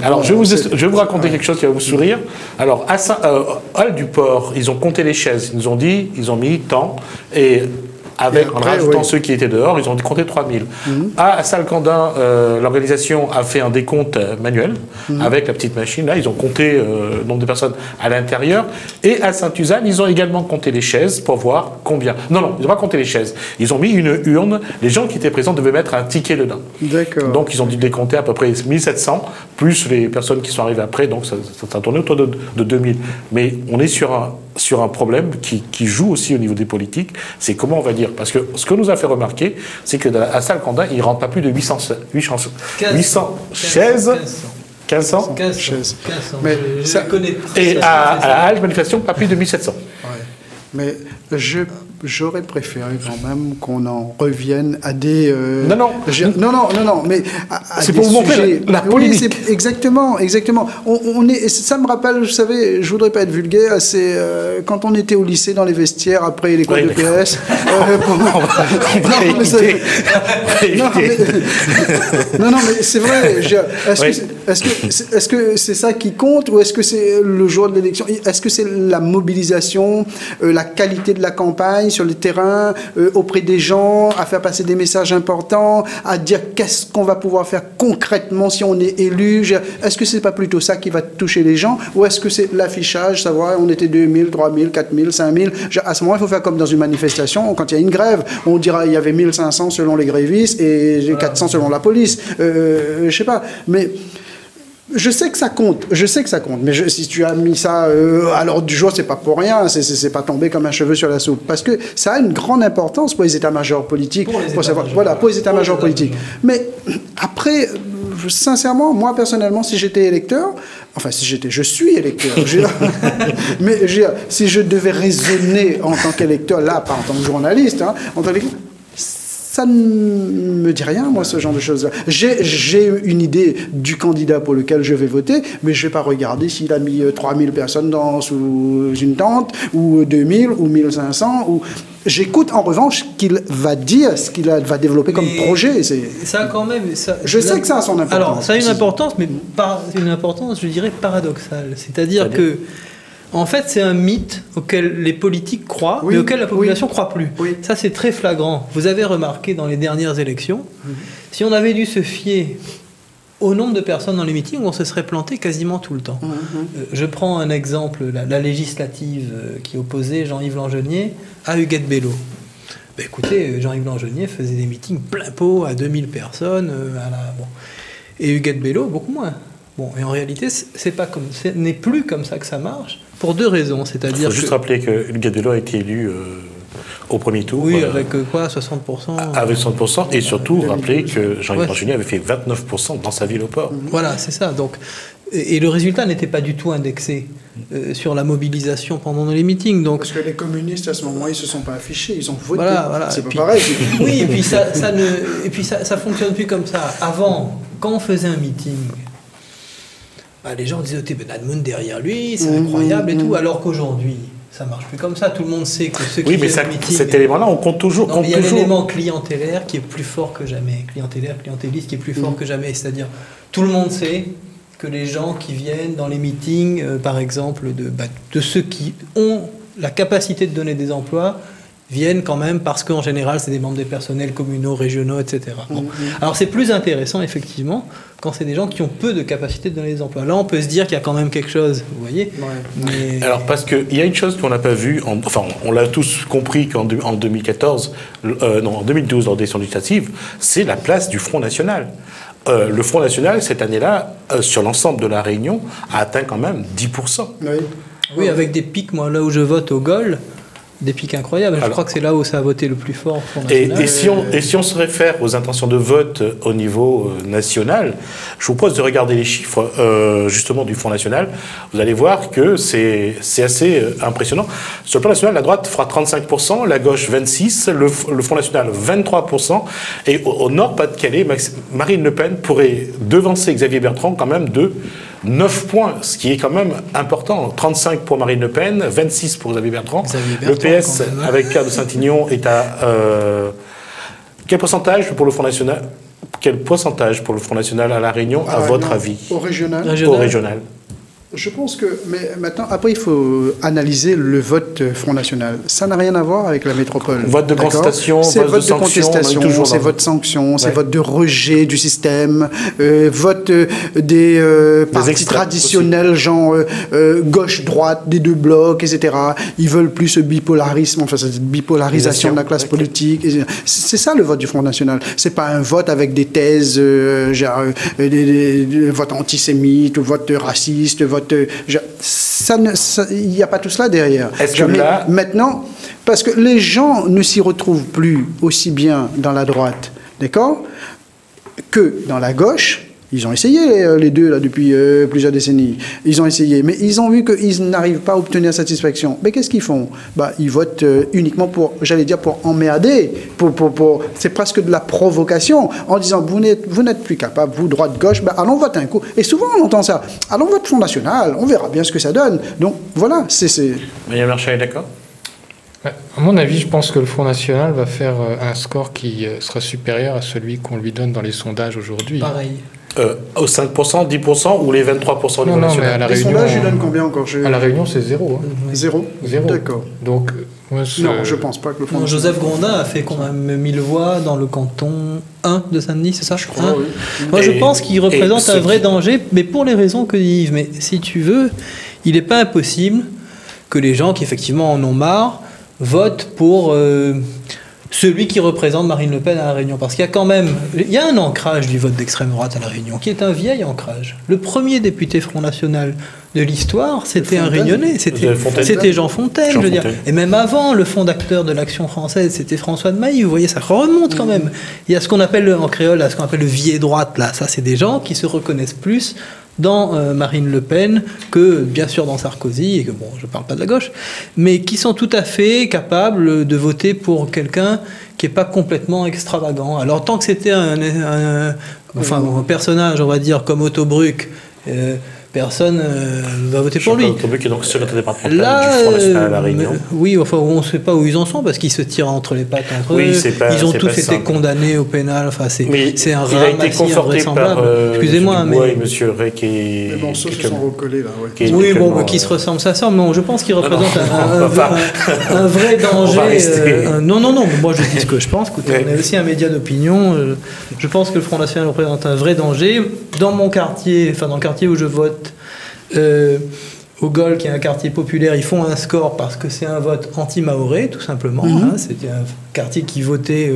Alors, je vais vous raconter quelque chose qui va vous sourire. Alors, à Halle du Port, ils ont compté les chaises. Ils nous ont dit, ils ont mis tant. Et en rajoutant ceux qui étaient dehors, ils ont compté 3000. À Salle-Candin, l'organisation a fait un décompte manuel avec la petite machine. Là, ils ont compté le nombre de personnes à l'intérieur. Et à Sainte-Suzanne, ils ont également compté les chaises pour voir combien. Non, ils n'ont pas compté les chaises. Ils ont mis une urne. Les gens qui étaient présents devaient mettre un ticket dedans. D'accord. Donc, ils ont dû décompter à peu près 1700, plus les personnes qui sont arrivées après. Donc, ça tournait autour de 2000. Mais on est sur un problème qui joue aussi au niveau des politiques. C'est comment on va dire. Parce que ce que nous a fait remarquer, c'est qu'à Salle-Candin, il ne rentre pas plus de 800 chaises. 1500 chaises. Mais ça connaît. Et à la Halle Manifestation, pas plus de 1700. Ouais. Mais J'aurais préféré quand même qu'on en revienne à des... Non, mais c'est des pour vous montrer la polémique. Oui, exactement. Ça me rappelle, vous savez, je voudrais pas être vulgaire, c'est quand on était au lycée dans les vestiaires après les cours de PS. Non, mais c'est vrai. Est-ce que c'est ça qui compte ou est-ce que c'est le jour de l'élection? Est-ce que c'est la mobilisation, la qualité de la campagne sur le terrain, auprès des gens, à faire passer des messages importants, à dire qu'est-ce qu'on va pouvoir faire concrètement si on est élu? Est-ce que c'est pas plutôt ça qui va toucher les gens ou est-ce que c'est l'affichage, savoir on était 2000, 3000, 4000, 5000? À ce moment, il faut faire comme dans une manifestation, quand il y a une grève, on dira il y avait 1500 selon les grévistes et 400 selon la police. Je sais pas, mais... Je sais que ça compte, mais si tu as mis ça à l'ordre du jour, c'est pas pour rien, c'est pas tombé comme un cheveu sur la soupe, parce que ça a une grande importance pour les états-majors politiques, pour les états-majors politiques. Mais après, sincèrement, moi personnellement, si j'étais électeur, je suis électeur, mais si je devais raisonner en tant qu'électeur, là, pas en tant que journaliste, en tant qu'électeur, ça ne me dit rien, moi, ce genre de choses-là. J'ai une idée du candidat pour lequel je vais voter, mais je ne vais pas regarder s'il a mis 3000 personnes sous une tente, ou 2000, ou 1500, J'écoute en revanche ce qu'il va dire, ce qu'il va développer comme projet. Ça, quand même... Je sais que ça a son importance. Alors, ça a une importance, mais une importance, je dirais, paradoxale. C'est-à-dire que... En fait, c'est un mythe auquel les politiques croient, mais auquel la population ne croit plus. Oui. Ça, c'est très flagrant. Vous avez remarqué dans les dernières élections, si on avait dû se fier au nombre de personnes dans les meetings, on se serait planté quasiment tout le temps. Je prends un exemple, la législative qui opposait Jean-Yves Langenier à Huguette Bello. Écoutez, Jean-Yves Langenier faisait des meetings plein pot à 2000 personnes, et Huguette Bello, beaucoup moins. Bon, et en réalité, ce n'est plus comme ça que ça marche, pour deux raisons. C'est-à-dire il faut juste rappeler que Huguette Bello a été élu au premier tour. Oui, avec quoi, 60%. Avec 60%, et surtout rappeler que Jean-Yves Langenier avait fait 29% dans sa ville au port. Voilà, c'est ça. Donc, et le résultat n'était pas du tout indexé sur la mobilisation pendant les meetings. Donc... Parce que les communistes, à ce moment-là, ils ne se sont pas affichés, ils ont voté. Voilà. C'est pas pareil. Oui, et puis ça fonctionne plus comme ça. Avant, quand on faisait un meeting... les gens disaient Edmund derrière lui, c'est incroyable et tout, alors qu'aujourd'hui, ça marche plus comme ça. Tout le monde sait que ceux qui mais cet élément-là, on compte toujours. Non, il y a l'élément clientélaire qui est plus fort que jamais. Clientéliste qui est plus fort que jamais. C'est-à-dire, tout le monde sait que les gens qui viennent dans les meetings, par exemple, de ceux qui ont la capacité de donner des emplois, viennent quand même parce qu'en général, c'est des membres des personnels communaux, régionaux, etc. Bon. Alors, c'est plus intéressant, effectivement, quand c'est des gens qui ont peu de capacité de donner des emplois. Là, on peut se dire qu'il y a quand même quelque chose, vous voyez. Mais... Alors, parce qu'il y a une chose qu'on n'a pas vue, on l'a tous compris qu'en 2012, lors des élections législatives, c'est la place du Front National. Le Front National, cette année-là, sur l'ensemble de la Réunion, a atteint quand même 10%. Oui, avec des pics, moi, là où je vote au GOL, des pics incroyables. Je crois que c'est là où ça a voté le plus fort. Et si on se réfère aux intentions de vote au niveau national, je vous propose de regarder les chiffres justement du Front National. Vous allez voir que c'est assez impressionnant. Sur le plan national, la droite fera 35%, la gauche 26%, le Front National 23%, et au nord Pas-de-Calais, Marine Le Pen pourrait devancer Xavier Bertrand quand même de 9 points, ce qui est quand même important. 35 pour Marine Le Pen, 26 pour Xavier Bertrand. Le PS, avec Pierre de Saint-Ignon, est à... Quel pourcentage pour le Front National à La Réunion, à votre avis? Au régional. Au régional. Je pense que... Mais maintenant, après, il faut analyser le vote Front National. Ça n'a rien à voir avec la métropole. Vote de contestation, c'est vote de contestation, c'est vote sanction, c'est vote de rejet du système, vote des partis traditionnels, genre gauche-droite, des deux blocs, etc. Ils veulent plus ce bipolarisme, enfin cette bipolarisation de la classe politique. C'est ça le vote du Front National. C'est pas un vote avec des thèses, vote antisémite, ou vote raciste, vote... Il n'y a pas tout cela derrière. Maintenant, parce que les gens ne s'y retrouvent plus aussi bien dans la droite, d'accord, que dans la gauche, Ils ont essayé, les deux, là, depuis plusieurs décennies. Ils ont essayé, mais ils ont vu qu'ils n'arrivent pas à obtenir satisfaction. Mais qu'est-ce qu'ils font? Ils votent uniquement pour, j'allais dire, pour emmerder. C'est presque de la provocation, en disant, vous n'êtes plus capable, vous, droite-gauche, allons voter un coup. Et souvent, on entend ça. Allons voter Front National, on verra bien ce que ça donne. Donc, voilà, Madame Marchal est d'accord? À mon avis, je pense que le Front National va faire un score qui sera supérieur à celui qu'on lui donne dans les sondages aujourd'hui. Pareil. Au 5%, 10% ou les 23% du Non, national? mais à la les Réunion, sondages, ils donnent combien encore? À la Réunion, c'est 0. Hein. Zéro. D'accord. Donc, moi, non, je pense pas que le Front National... Joseph Grondin a fait quand même 1000 voix dans le canton 1 de Saint-Denis, c'est ça? Je crois, oui. Moi, je pense qu'il représente un vrai danger, mais pour les raisons que dit Yves. Mais si tu veux, il n'est pas impossible que les gens qui effectivement en ont marre votent pour celui qui représente Marine Le Pen à La Réunion. Parce qu'il y a quand même... Il y a un ancrage du vote d'extrême droite à La Réunion, qui est un vieil ancrage. Le premier député Front National de l'histoire, c'était un Réunionnais. C'était Jean Fontaine, je veux dire. Et même avant, le fondateur de l'Action française, c'était François de Mailly. Vous voyez, ça remonte quand même. Il y a ce qu'on appelle, en créole, ce qu'on appelle le vieil droite, là. Ça, c'est des gens qui se reconnaissent plus dans Marine Le Pen que, bien sûr, dans Sarkozy, et que, bon, je ne parle pas de la gauche, mais qui sont tout à fait capables de voter pour quelqu'un qui n'est pas complètement extravagant. Alors, tant que c'était un personnage, on va dire, comme Otto Bruck, personne va voter pour lui. Otto Bruck est donc secrétaire départemental du Front National à La Réunion. Oui, enfin, on ne sait pas où ils en sont parce qu'ils se tirent entre les pattes entre eux. Ils ont tous été condamnés au pénal. Enfin, c'est un ramassis invraisemblable. Excusez-moi, mais et Monsieur Rey qui... Mais bon, ceux se sont recollés là. Ouais. Oui, bon, qui se ressemblent, ça sort. Mais je pense qu'ils représentent un vrai danger. Non, moi je dis ce que je pense. Écoutez, on est aussi un média d'opinion. Je pense que le Front National représente un vrai danger. Dans mon quartier, enfin dans le quartier où je vote, au Gol, qui est un quartier populaire, ils font un score parce que c'est un vote anti-maoré, tout simplement. C'était un quartier qui votait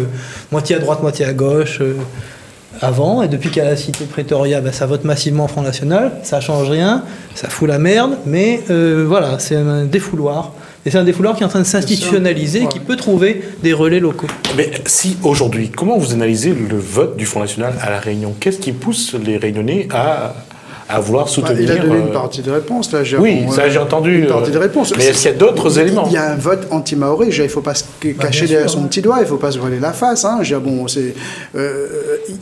moitié à droite, moitié à gauche avant, et depuis qu'il y a la cité Pretoria, ça vote massivement Front National. Ça change rien, ça fout la merde, mais voilà, c'est un défouloir. Et c'est un défouloir qui est en train de s'institutionnaliser et qui peut trouver des relais locaux. Mais si aujourd'hui, comment vous analysez le vote du Front National à La Réunion? Qu'est-ce qui pousse les Réunionnais à vouloir soutenir... il a donné une partie de réponse, là. Oui, ça j'ai entendu. Une partie de réponse. Mais est-ce qu'il y a d'autres éléments? Il y a un vote anti-maoré. Il ne faut pas se cacher derrière son petit doigt, il ne faut pas se voiler la face. Hein. Il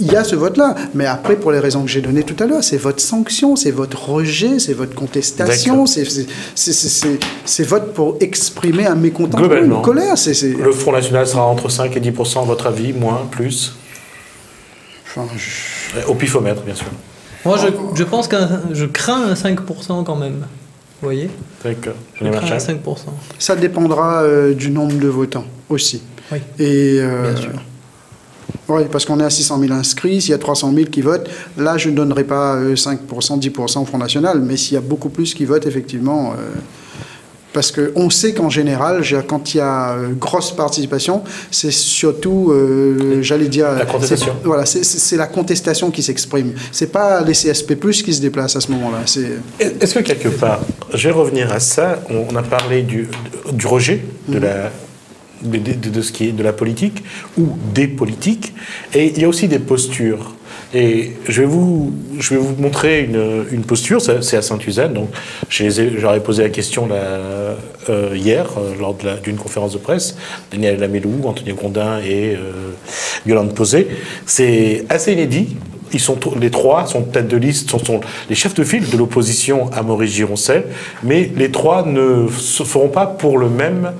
y a ce vote-là. Mais après, pour les raisons que j'ai données tout à l'heure, c'est votre sanction, c'est votre rejet, c'est votre contestation, c'est vote pour exprimer un mécontentement, une colère. Le Front National sera entre 5 et 10%, à votre avis, moins, plus? Au pifomètre, bien sûr. Moi, je pense que je crains un 5% quand même. Vous voyez? D'accord. Je crains un 5%. Ça dépendra du nombre de votants aussi. Oui. Et, bien sûr. Oui, parce qu'on est à 600 000 inscrits, s'il y a 300 000 qui votent, là, je ne donnerai pas 5%, 10% au Front National, mais s'il y a beaucoup plus qui votent, effectivement... Parce qu'on sait qu'en général, quand il y a grosse participation, c'est surtout, j'allais dire... La contestation. Voilà, c'est la contestation qui s'exprime. C'est pas les CSP+, qui se déplacent à ce moment-là. Est-ce que quelque part, je vais revenir à ça, on a parlé du rejet de ce qui est de la politique ou des politiques, et il y a aussi des postures. Et je vais vous montrer une posture, c'est à Sainte-Suzanne. Donc, j'aurais posé la question hier, lors d'une conférence de presse, Daniel Lamélou, Anthony Grondin et Yolande Posé. C'est assez inédit. Les trois sont tête de liste, sont les chefs de file de l'opposition à Maurice Gironcel, mais les trois ne se feront pas pour le même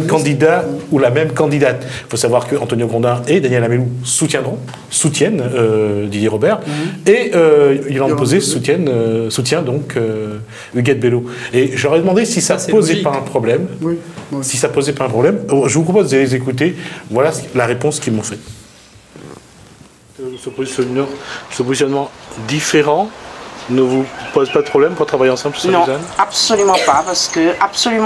candidat ou la même candidate. Il faut savoir que Antonio Grondin et Daniel Lamélou soutiennent Didier Robert, et Yolande Posé soutient donc Huguette Bello. Et j'aurais demandé si ça posait pas un problème. Oui. Si ça posait pas un problème, je vous propose de les écouter. Voilà la réponse qu'ils m'ont fait. Ce positionnement différent ne vous pose pas de problème pour travailler ensemble sur Sainte-Suzanne? Non, absolument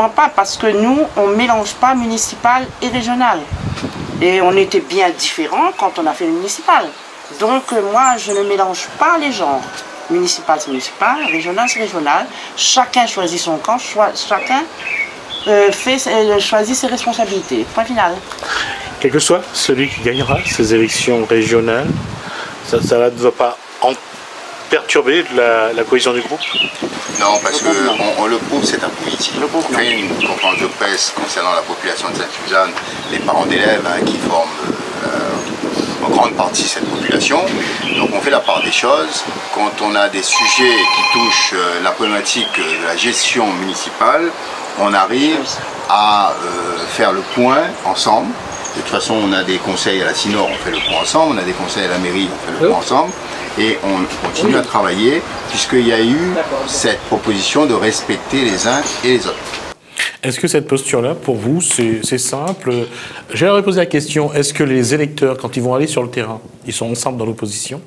pas, parce que nous, on ne mélange pas municipal et régional. Et on était bien différents quand on a fait le municipal. Donc moi, je ne mélange pas les genres. Municipal, c'est municipal, régional, c'est régional. Chacun choisit son camp, chacun choisit ses responsabilités. Point final. Quel que soit celui qui gagnera ces élections régionales, ça ne va pas perturber la cohésion du groupe? Non, parce que le groupe, c'est un politique. On fait une conférence de presse concernant la population de Sainte-Suzanne, les parents d'élèves qui forment en grande partie cette population. Donc on fait la part des choses. Quand on a des sujets qui touchent la problématique de la gestion municipale, on arrive à faire le point ensemble. De toute façon, on a des conseils à la CINOR, on fait le point ensemble. On a des conseils à la mairie, on fait le point ensemble. Et on continue à travailler puisqu'il y a eu cette proposition de respecter les uns et les autres. Est-ce que cette posture-là, pour vous, c'est simple? J'aimerais poser la question, est-ce que les électeurs, quand ils vont aller sur le terrain, ils sont ensemble dans l'opposition,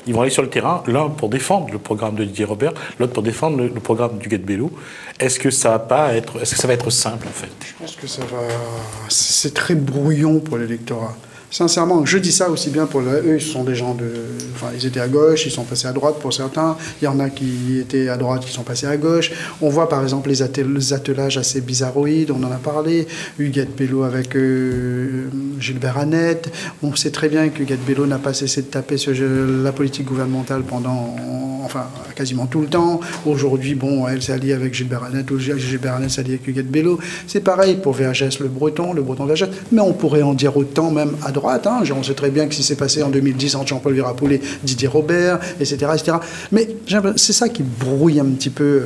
ils vont aller sur le terrain, l'un pour défendre le programme de Didier Robert, l'autre pour défendre le programme du Huguette Bello. Est-ce que ça va être simple, en fait? Je pense que c'est très brouillon pour l'électorat. Sincèrement, je dis ça aussi bien pour eux, ils sont des gens ils étaient à gauche, ils sont passés à droite pour certains. Il y en a qui étaient à droite, qui sont passés à gauche. On voit par exemple les attelages assez bizarroïdes, on en a parlé. Huguette Bello avec Gilbert Annette. On sait très bien que Huguette Bello n'a pas cessé de taper la politique gouvernementale pendant, quasiment tout le temps. Aujourd'hui, elle s'est alliée avec Gilbert Annette, ou Gilbert Annette s'est allié avec Huguette Bello. C'est pareil pour VHS, le breton VHS. Mais on pourrait en dire autant même à droite. On sait très bien que si c'est passé en 2010 entre Jean-Paul Virapollet, Didier Robert, etc. Mais c'est ça qui brouille un petit peu,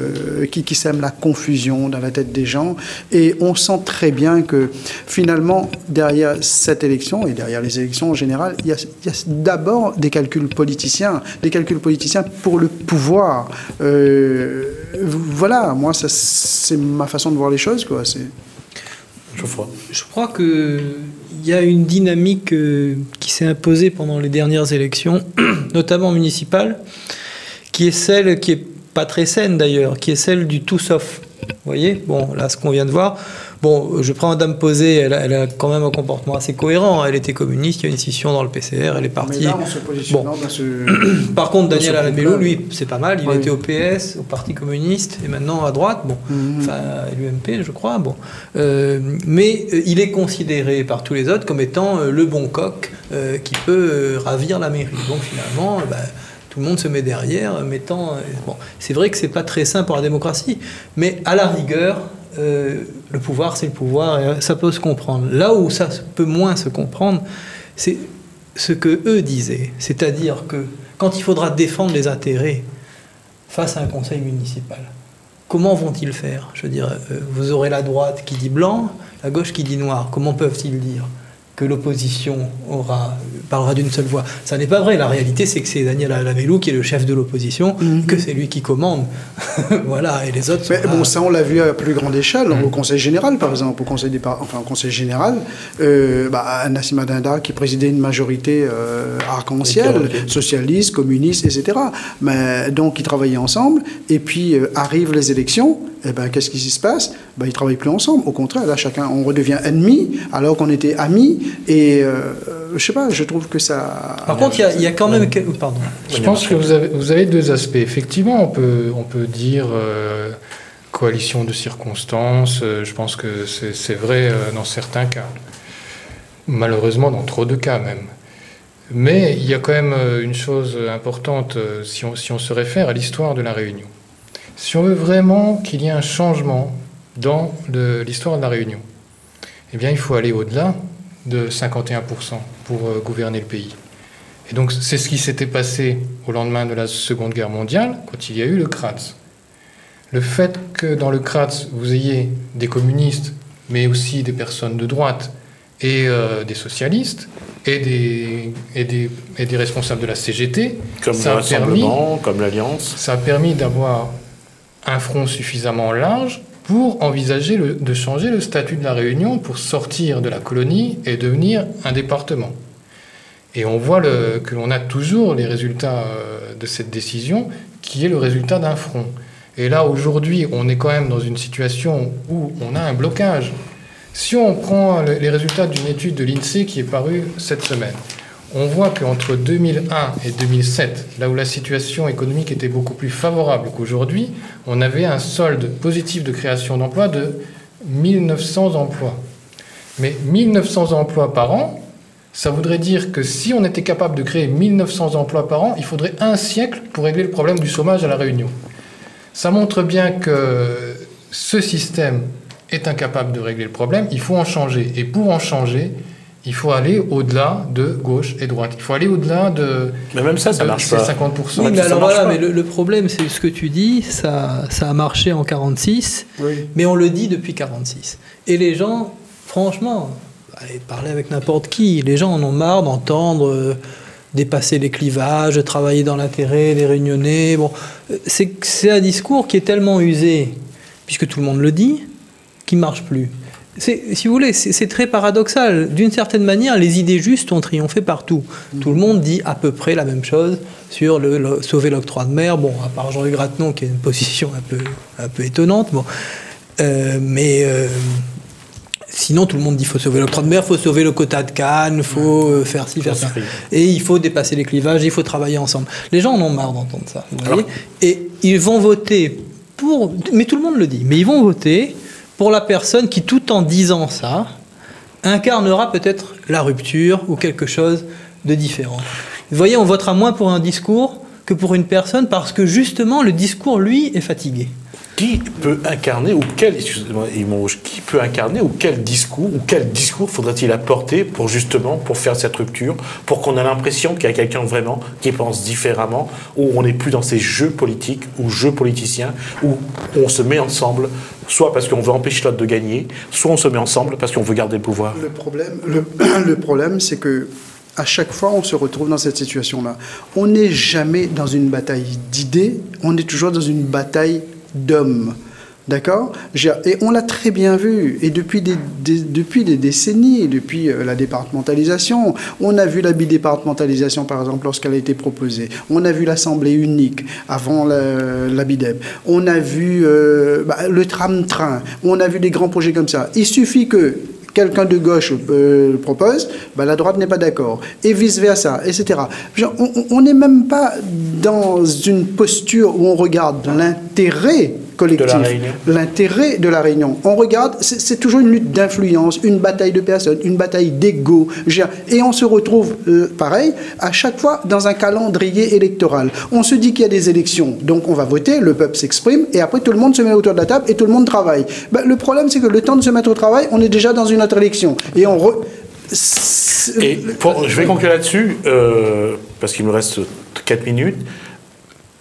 qui sème la confusion dans la tête des gens. Et on sent très bien que finalement, derrière cette élection et derrière les élections en général, il y a d'abord des calculs politiciens pour le pouvoir. Voilà, moi, c'est ma façon de voir les choses, quoi. Je crois qu'il y a une dynamique qui s'est imposée pendant les dernières élections, notamment municipales, qui est celle, qui n'est pas très saine d'ailleurs, qui est celle du tout sauf. Vous voyez, là, ce qu'on vient de voir. Je prends Madame Posé, elle a quand même un comportement assez cohérent. Elle était communiste, il y a une scission dans le PCR, elle est partie. Mais là, on se positionne dans ce... Par contre, Daniel Alamelo, lui, c'est pas mal. Il était au PS, au Parti communiste, et maintenant à droite. À l'UMP, je crois. Mais il est considéré par tous les autres comme étant le bon coq qui peut ravir la mairie. Donc finalement, tout le monde se met derrière, c'est vrai que c'est pas très sain pour la démocratie, mais à la rigueur, le pouvoir, c'est le pouvoir, et ça peut se comprendre. Là où ça peut moins se comprendre, c'est ce que eux disaient, c'est-à-dire que quand il faudra défendre les intérêts face à un conseil municipal, comment vont-ils faire? Je veux dire, vous aurez la droite qui dit blanc, la gauche qui dit noir. Comment peuvent-ils dire que l'opposition parlera d'une seule voix? Ça n'est pas vrai. La réalité, c'est que c'est Daniel Alamelo qui est le chef de l'opposition, que c'est lui qui commande. Voilà, et les autres... ça, on l'a vu à plus grande échelle, au Conseil général, par exemple. Au Conseil général, Nassima Dindar, qui présidait une majorité arc-en-ciel, socialiste, communiste, etc. Donc, ils travaillaient ensemble, et puis arrivent les élections, et qu'est-ce qui se passe? Ils ne travaillent plus ensemble. Au contraire, là, on redevient ennemis, alors qu'on était amis. Et je sais pas, je trouve que ça... Par contre, il y a quand même... Pardon. Je pense que vous avez deux aspects. Effectivement, on peut dire coalition de circonstances. Je pense que c'est vrai dans certains cas. Malheureusement, dans trop de cas même. Mais il y a quand même une chose importante si on se réfère à l'histoire de la Réunion. Si on veut vraiment qu'il y ait un changement dans l'histoire de la Réunion, eh bien, il faut aller au-delà de 51% pour gouverner le pays. Et donc, c'est ce qui s'était passé au lendemain de la Seconde Guerre mondiale, quand il y a eu le CRATS. Le fait que dans le CRATS, vous ayez des communistes, mais aussi des personnes de droite et des socialistes, et des responsables de la CGT, comme le Rassemblement, comme l'Alliance. Ça a permis d'avoir un front suffisamment large pour envisager de changer le statut de la Réunion pour sortir de la colonie et devenir un département. Et on voit que l'on a toujours les résultats de cette décision, qui est le résultat d'un front. Et là, aujourd'hui, on est quand même dans une situation où on a un blocage. Si on prend les résultats d'une étude de l'INSEE qui est parue cette semaine, on voit qu'entre 2001 et 2007, là où la situation économique était beaucoup plus favorable qu'aujourd'hui, on avait un solde positif de création d'emplois de 1900 emplois. Mais 1900 emplois par an, Ça voudrait dire que si on était capable de créer 1900 emplois par an, il faudrait un siècle pour régler le problème du chômage à La Réunion. Ça montre bien que ce système est incapable de régler le problème, il faut en changer. Et pour en changer, il faut aller au-delà de gauche et droite. Il faut aller au-delà de... Mais même ça marche pas. 50%. Oui, mais alors voilà, mais le problème, c'est ce que tu dis, ça a marché en 46, mais on le dit depuis 46. Et les gens, franchement, allez, parler avec n'importe qui, les gens en ont marre d'entendre dépasser les clivages, travailler dans l'intérêt des Réunionnais. Bon, c'est un discours qui est tellement usé, puisque tout le monde le dit, qui ne marche plus. Si vous voulez, c'est très paradoxal. D'une certaine manière, les idées justes ont triomphé partout. Tout le monde dit à peu près la même chose sur sauver l'octroi de mer. Bon, à part Jean-Luc Grattenon, qui a une position un peu étonnante. Bon. Sinon, tout le monde dit qu'il faut sauver l'octroi de mer, il faut sauver le quota de canne, il faut faire ci, faire ça. Et il faut dépasser les clivages, il faut travailler ensemble. Les gens en ont marre d'entendre ça. Vous voyez ? Et ils vont voter pour... Mais tout le monde le dit. Mais ils vont voter pour la personne qui, tout en disant ça, incarnera peut-être la rupture ou quelque chose de différent. Vous voyez, on votera moins pour un discours que pour une personne parce que justement, le discours, lui, est fatigué. Qui peut incarner ou quel discours faudrait-il apporter pour faire cette rupture, pour qu'on ait l'impression qu'il y a quelqu'un vraiment qui pense différemment, où on n'est plus dans ces jeux politiques ou jeux politiciens, où on se met ensemble, soit parce qu'on veut empêcher l'autre de gagner, soit on se met ensemble parce qu'on veut garder le pouvoir. Le problème, c'est que à chaque fois, on se retrouve dans cette situation-là. On n'est jamais dans une bataille d'idées, on est toujours dans une bataille d'hommes. D'accord ? Et on l'a très bien vu. Et depuis des décennies, depuis la départementalisation, on a vu la bidépartementalisation, par exemple, lorsqu'elle a été proposée. On a vu l'Assemblée unique avant la BIDEP. On a vu le tram-train. On a vu des grands projets comme ça. Il suffit que quelqu'un de gauche le propose, la droite n'est pas d'accord, et vice-versa, etc. On n'est même pas dans une posture où on regarde l'intérêt collectif, l'intérêt de la Réunion. On regarde, c'est toujours une lutte d'influence, une bataille de personnes, une bataille d'ego, et on se retrouve, pareil, à chaque fois dans un calendrier électoral. On se dit qu'il y a des élections, donc on va voter, le peuple s'exprime, et après tout le monde se met autour de la table et tout le monde travaille. Le problème, c'est que le temps de se mettre au travail, on est déjà dans une autre élection. Et je vais conclure là-dessus, parce qu'il me reste 4 minutes.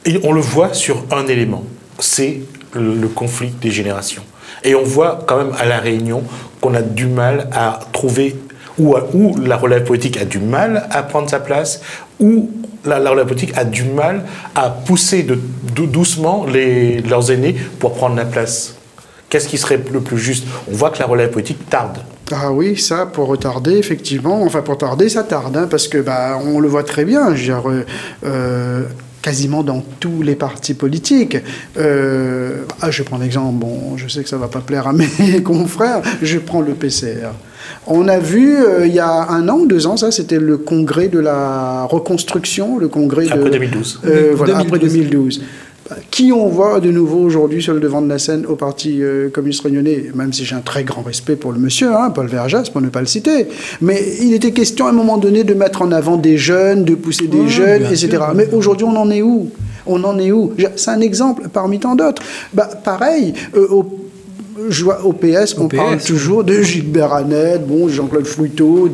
Et on le voit sur un élément, c'est le conflit des générations. Et on voit quand même à La Réunion qu'on a du mal à trouver, où la relève politique a du mal à prendre sa place, où la relève politique a du mal à pousser doucement leurs aînés pour prendre la place. Qu'est-ce qui serait le plus juste ? On voit que la relève politique tarde. Ah oui, ça, pour retarder, effectivement. Enfin, pour tarder, ça tarde, hein, parce que on le voit très bien. Quasiment dans tous les partis politiques. Je prends l'exemple, bon, je sais que ça ne va pas plaire à mes confrères, je prends le PCR. On a vu, il y a 1 an ou 2 ans, ça, c'était le congrès de la reconstruction, le congrès après 2012. Après 2012. Qui on voit de nouveau aujourd'hui sur le devant de la scène au Parti communiste réunionnais, même si j'ai un très grand respect pour le monsieur, Paul Verjas, pour ne pas le citer. Mais il était question à un moment donné de mettre en avant des jeunes, de pousser des jeunes, etc. Sûr. Mais aujourd'hui, on en est où ? C'est un exemple parmi tant d'autres. Pareil, au PS, on parle toujours de Gilbert Annette, Jean-Claude Fruiteau,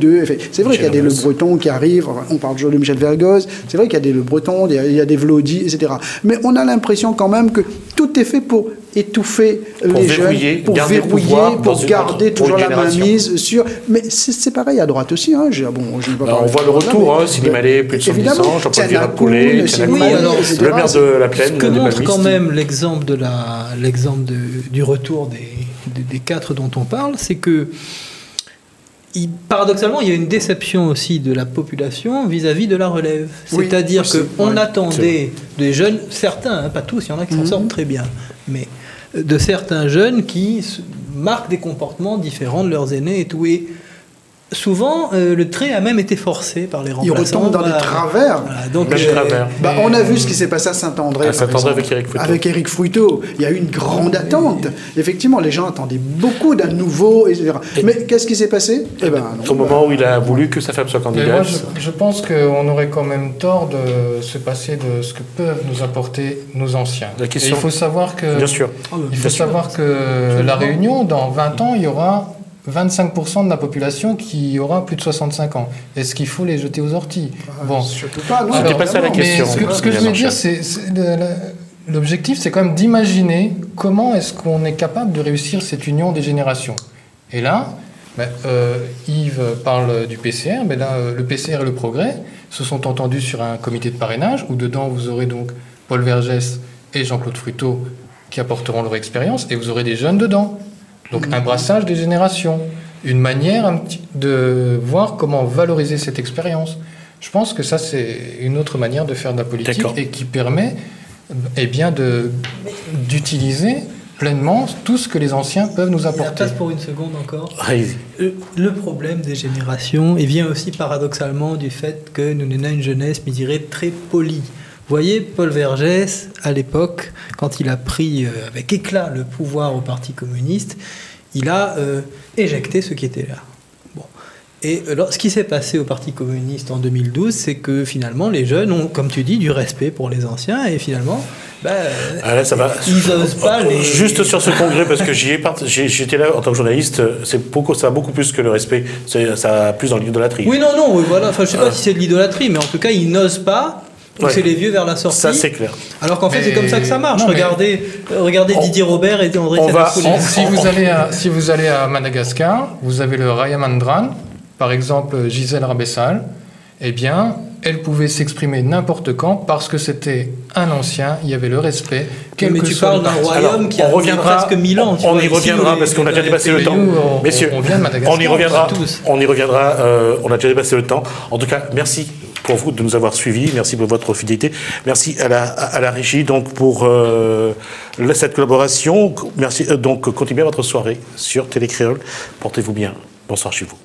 c'est vrai qu'il y a des Le Breton qui arrivent, on parle toujours de Michel Vergoz, c'est vrai qu'il y a des Le Breton, il y a des Vlody, etc. Mais on a l'impression quand même que tout est fait pour étouffer les jeunes, pour verrouiller, pour garder toujours la mainmise sur... Mais c'est pareil à droite aussi. On voit le retour, Silimalé, plus de 70 ans, Jean-Paul Virapoulet, le maire de la Plaine. Ce que montre quand même l'exemple du retour des 4 dont on parle, c'est que paradoxalement, il y a une déception aussi de la population vis-à-vis de la relève. C'est-à-dire qu'on attendait des jeunes, certains, pas tous, il y en a qui s'en sortent très bien, mais de certains jeunes qui marquent des comportements différents de leurs aînés et tout. Et souvent, le trait a même été forcé par les remplaçants. Il retombe dans les travers. Voilà, donc, travers. On a vu ce qui s'est passé à Saint-André. À Saint-André avec Éric Fruiteau. Avec Éric Fruiteau. Il y a eu une grande attente. Effectivement, les gens attendaient beaucoup d'un nouveau, etc. Mais qu'est-ce qui s'est passé? Au moment où il a voulu que sa femme soit Mais candidate. moi, je pense qu'on aurait quand même tort de se passer de ce que peuvent nous apporter nos anciens. La question... Et il faut savoir que, Bien sûr. La Réunion, dans 20 ans, il y aura 25% de la population qui aura plus de 65 ans. Est-ce qu'il faut les jeter aux orties? Bon, surtout pas. Non, c'était pas ça la question. Ce que je veux dire, c'est l'objectif, c'est quand même d'imaginer comment est-ce qu'on est capable de réussir cette union des générations. Et là, Yves parle du PCR, mais là, le PCR et le Progrès se sont entendus sur un comité de parrainage où dedans vous aurez donc Paul Vergès et Jean-Claude Fruiteau qui apporteront leur expérience, et vous aurez des jeunes dedans. Donc un brassage des générations, une manière de voir comment valoriser cette expérience. Je pense que ça, c'est une autre manière de faire de la politique et qui permet d'utiliser pleinement tout ce que les anciens peuvent nous apporter. La place pour une seconde encore. Allez-y. Le problème des générations, il vient aussi paradoxalement du fait que nous n'avons une jeunesse, mais je dirais, très polie. Vous voyez, Paul Vergès, à l'époque, quand il a pris avec éclat le pouvoir au Parti communiste, il a éjecté ceux qui étaient là. Bon. Et ce qui s'est passé au Parti communiste en 2012, c'est que finalement, les jeunes ont, comme tu dis, du respect pour les anciens, et finalement, là, ça va. Ils n'osent pas les... Juste sur ce congrès, parce que j'étais là en tant que journaliste, ça a beaucoup plus que le respect, ça a plus dans l'idolâtrie. Oui, non, voilà. Enfin, je ne sais pas si c'est de l'idolâtrie, mais en tout cas, ils n'osent pas pousser les vieux vers la sortie. Ça, c'est clair. Alors qu'en fait, c'est comme ça que ça marche. Regardez Didier Robert et André Si vous allez à Madagascar, vous avez le Raya Mandran, par exemple Gisèle Rabessal, eh bien, elle pouvait s'exprimer n'importe quand parce que c'était un ancien, il y avait le respect. Mais tu parles d'un royaume qui a presque 1000 ans. On y reviendra parce qu'on a déjà dépassé le temps. Messieurs, on y reviendra. On a déjà dépassé le temps. En tout cas, merci pour vous de nous avoir suivis. Merci pour votre fidélité. Merci à la régie donc pour cette collaboration. Merci. Donc, continuez votre soirée sur Télé Créole. Portez-vous bien. Bonsoir chez vous.